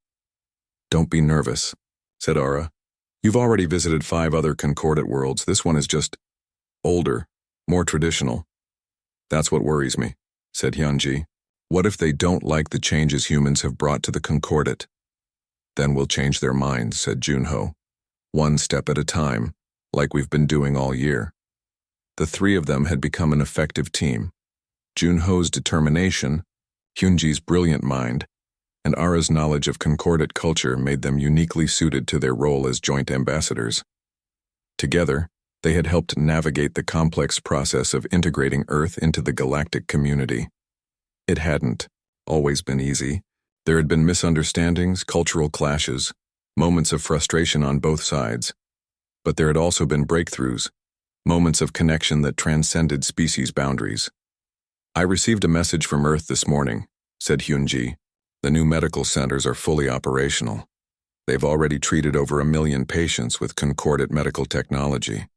"Don't be nervous," said Ara. "You've already visited 5 other concordate worlds. This one is just older, more traditional." "That's what worries me," said Hyunji. "What if they don't like the changes humans have brought to the concordate?" "Then we'll change their minds," said Junho. "One step at a time, like we've been doing all year." The 3 of them had become an effective team. Junho's determination, Hyunji's brilliant mind, and Ara's knowledge of concordate culture made them uniquely suited to their role as joint ambassadors. Together, they had helped navigate the complex process of integrating Earth into the galactic community. It hadn't always been easy. There had been misunderstandings, cultural clashes, moments of frustration on both sides. But there had also been breakthroughs, moments of connection that transcended species boundaries. "I received a message from Earth this morning," said Hyunji. "The new medical centers are fully operational. They've already treated over 1 million patients with concordate medical technology.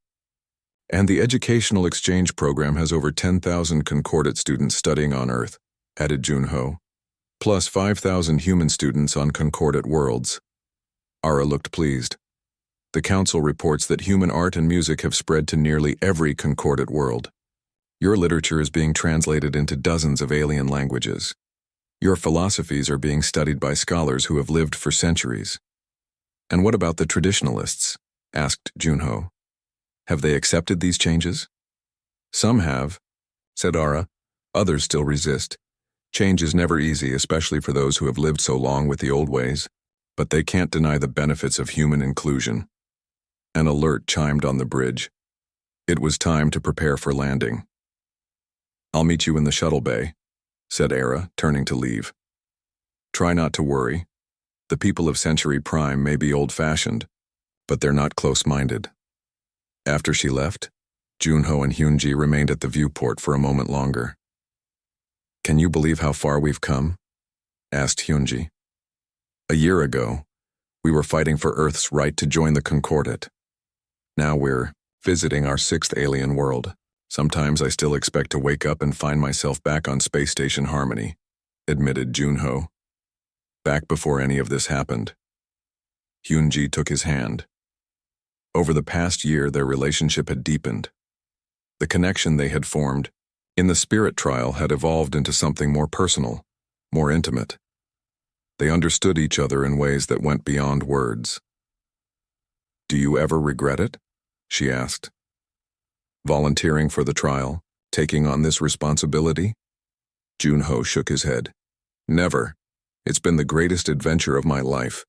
And the educational exchange program has over 10,000 concordate students studying on Earth," added Junho, "plus 5,000 human students on concordate worlds." Ara looked pleased. "The council reports that human art and music have spread to nearly every concordate world. Your literature is being translated into dozens of alien languages. Your philosophies are being studied by scholars who have lived for centuries." "And what about the traditionalists?" asked Junho. "Have they accepted these changes?" "Some have," said Ara. "Others still resist. Change is never easy, especially for those who have lived so long with the old ways, but they can't deny the benefits of human inclusion." An alert chimed on the bridge. It was time to prepare for landing. "I'll meet you in the shuttle bay," said Ara, turning to leave. "Try not to worry. The people of Century Prime may be old-fashioned, but they're not close-minded." After she left, Junho and Hyunji remained at the viewport for a moment longer. "Can you believe how far we've come?" asked Hyunji. "A year ago, we were fighting for Earth's right to join the Concordate. Now we're visiting our 6th alien world. Sometimes I still expect to wake up and find myself back on Space Station Harmony," admitted Junho. "Back before any of this happened." Hyunji took his hand. Over the past year, their relationship had deepened. The connection they had formed in the spirit trial had evolved into something more personal, more intimate. They understood each other in ways that went beyond words. "Do you ever regret it?" she asked. "Volunteering for the trial, taking on this responsibility?" Junho shook his head. "Never. It's been the greatest adventure of my life."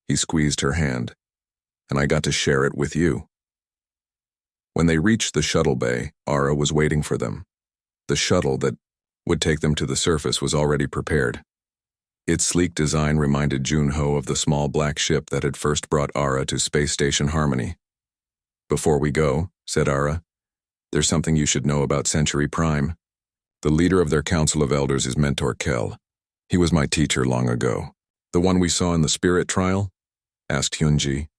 He squeezed her hand. "And I got to share it with you." When they reached the shuttle bay, Ara was waiting for them. The shuttle that would take them to the surface was already prepared. Its sleek design reminded Junho of the small black ship that had first brought Ara to Space Station Harmony. "Before we go," said Ara, "there's something you should know about Century Prime. The leader of their Council of Elders is Mentor Kel. He was my teacher long ago." "The one we saw in the spirit trial?" asked Hyunji.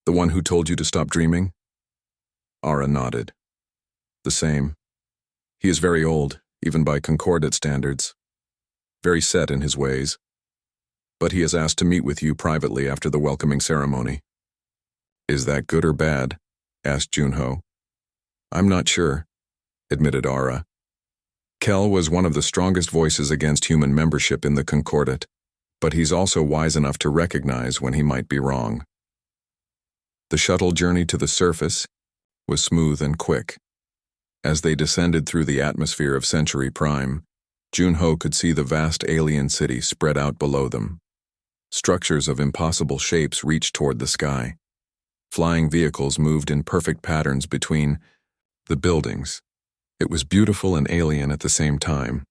"The one who told you to stop dreaming?" Ara nodded. "The same. He is very old, even by concordate standards. Very set in his ways. but he has asked to meet with you privately after the welcoming ceremony." "Is that good or bad?" asked Junho. "I'm not sure," admitted Ara. Kel was one of the strongest voices against human membership in the Concordat, but he's also wise enough to recognize when he might be wrong. The shuttle journey to the surface was smooth and quick. As they descended through the atmosphere of Century Prime, Junho could see the vast alien city spread out below them. Structures of impossible shapes reached toward the sky. Flying vehicles moved in perfect patterns between the buildings. It was beautiful and alien at the same time.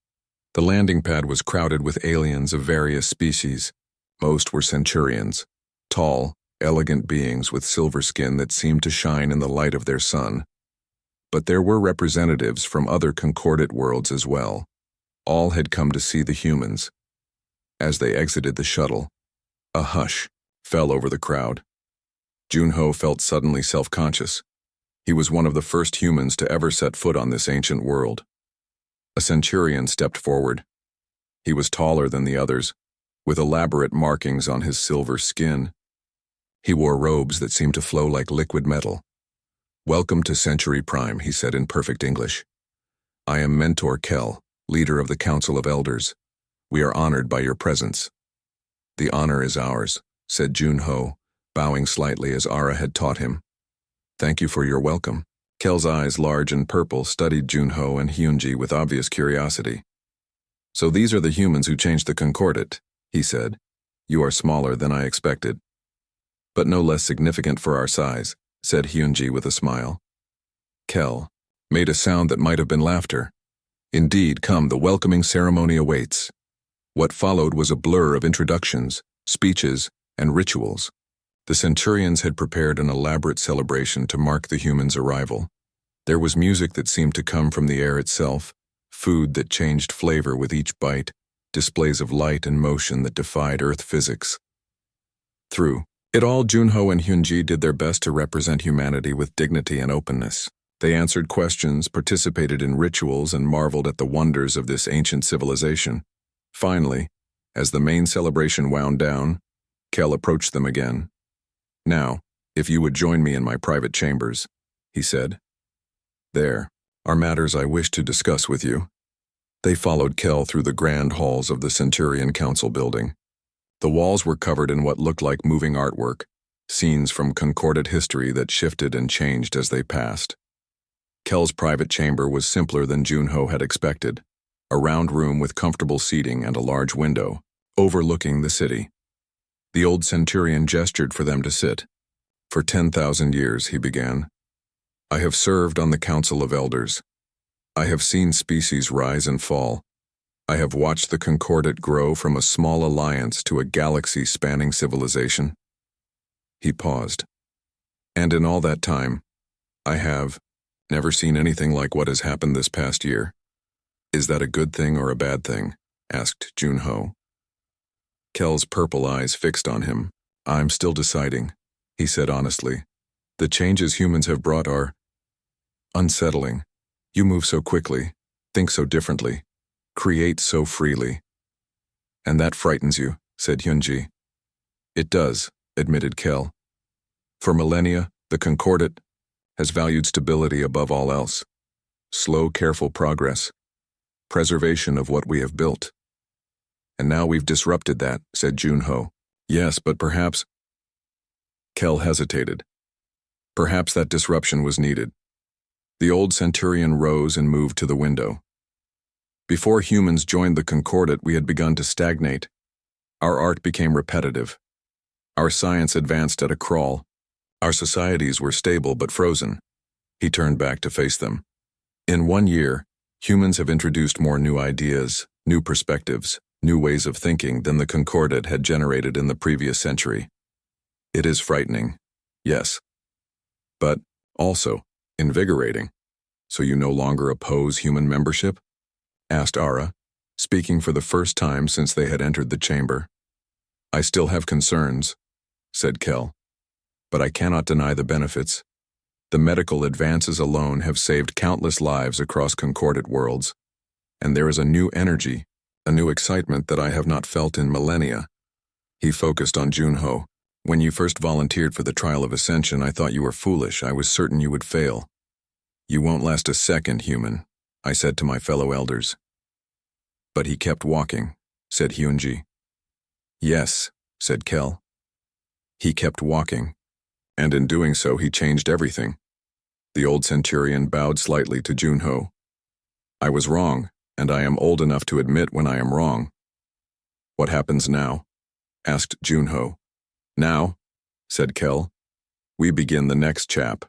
The landing pad was crowded with aliens of various species. Most were Centurions, tall, elegant beings with silver skin that seemed to shine in the light of their sun. But there were representatives from other Concordat worlds as well. All had come to see the humans. As they exited the shuttle, a hush fell over the crowd. Junho felt suddenly self-conscious. He was one of the first humans to ever set foot on this ancient world. A Centurion stepped forward. He was taller than the others, with elaborate markings on his silver skin. He wore robes that seemed to flow like liquid metal. "Welcome to Century Prime," he said in perfect English. "I am Mentor Kel, leader of the Council of Elders. We are honored by your presence." "The honor is ours," said Junho, bowing slightly as Ara had taught him. "Thank you for your welcome." Kel's eyes, large and purple, studied Junho and Hyunji with obvious curiosity. "So these are the humans who changed the Concordat," he said. "You are smaller than I expected." "But no less significant for our size," said Hyunji with a smile. Kel made a sound that might have been laughter. "Indeed, come, the welcoming ceremony awaits." What followed was a blur of introductions, speeches, and rituals. The Centurions had prepared an elaborate celebration to mark the humans' arrival. There was music that seemed to come from the air itself, food that changed flavor with each bite, displays of light and motion that defied Earth physics. Through it all, Junho and Hyunji did their best to represent humanity with dignity and openness. They answered questions, participated in rituals, and marveled at the wonders of this ancient civilization. Finally, as the main celebration wound down, Kel approached them again. "Now, if you would join me in my private chambers," he said. "There are matters I wish to discuss with you." They followed Kel through the grand halls of the Centurion Council building. The walls were covered in what looked like moving artwork, scenes from Concordat history that shifted and changed as they passed. Kel's private chamber was simpler than Junho had expected, a round room with comfortable seating and a large window, overlooking the city. The old Centurion gestured for them to sit. "For 10,000 years," he began, "I have served on the Council of Elders. I have seen species rise and fall. I have watched the Concordat grow from a small alliance to a galaxy-spanning civilization." He paused. "And in all that time, I have never seen anything like what has happened this past year." "Is that a good thing or a bad thing?" asked Junho. Kel's purple eyes fixed on him. "I'm still deciding," he said honestly. "The changes humans have brought are unsettling. You move so quickly, think so differently, create so freely." "And that frightens you," said Hyunji. "It does," admitted Kel. "For millennia, the Concordat has valued stability above all else. Slow, careful progress, preservation of what we have built. And now we've disrupted that," said Junho. "Yes, but perhaps—" Kel hesitated. Perhaps that disruption was needed. The old Centurion rose and moved to the window. "Before humans joined the Concordat, we had begun to stagnate. Our art became repetitive. Our science advanced at a crawl. Our societies were stable but frozen." He turned back to face them. "In 1 year, humans have introduced more new ideas, new perspectives, new ways of thinking than the Concordat had generated in the previous century. It is frightening, yes, but also invigorating." "So you no longer oppose human membership?" asked Ara, speaking for the first time since they had entered the chamber. "I still have concerns," said Kel, "but I cannot deny the benefits. The medical advances alone have saved countless lives across Concordat worlds, and there is a new energy, a new excitement that I have not felt in millennia." He focused on Junho. When you first volunteered for the trial of ascension, I thought you were foolish. I was certain you would fail. You won't last a second, human, I said to my fellow elders. But he kept walking, said Hyunji. Yes, said Kel. He kept walking, and in doing so he changed everything. The old centurion bowed slightly to Junho. I was wrong, and I am old enough to admit when I am wrong. What happens now? Asked Junho. Now, said Kel, we begin the next chap.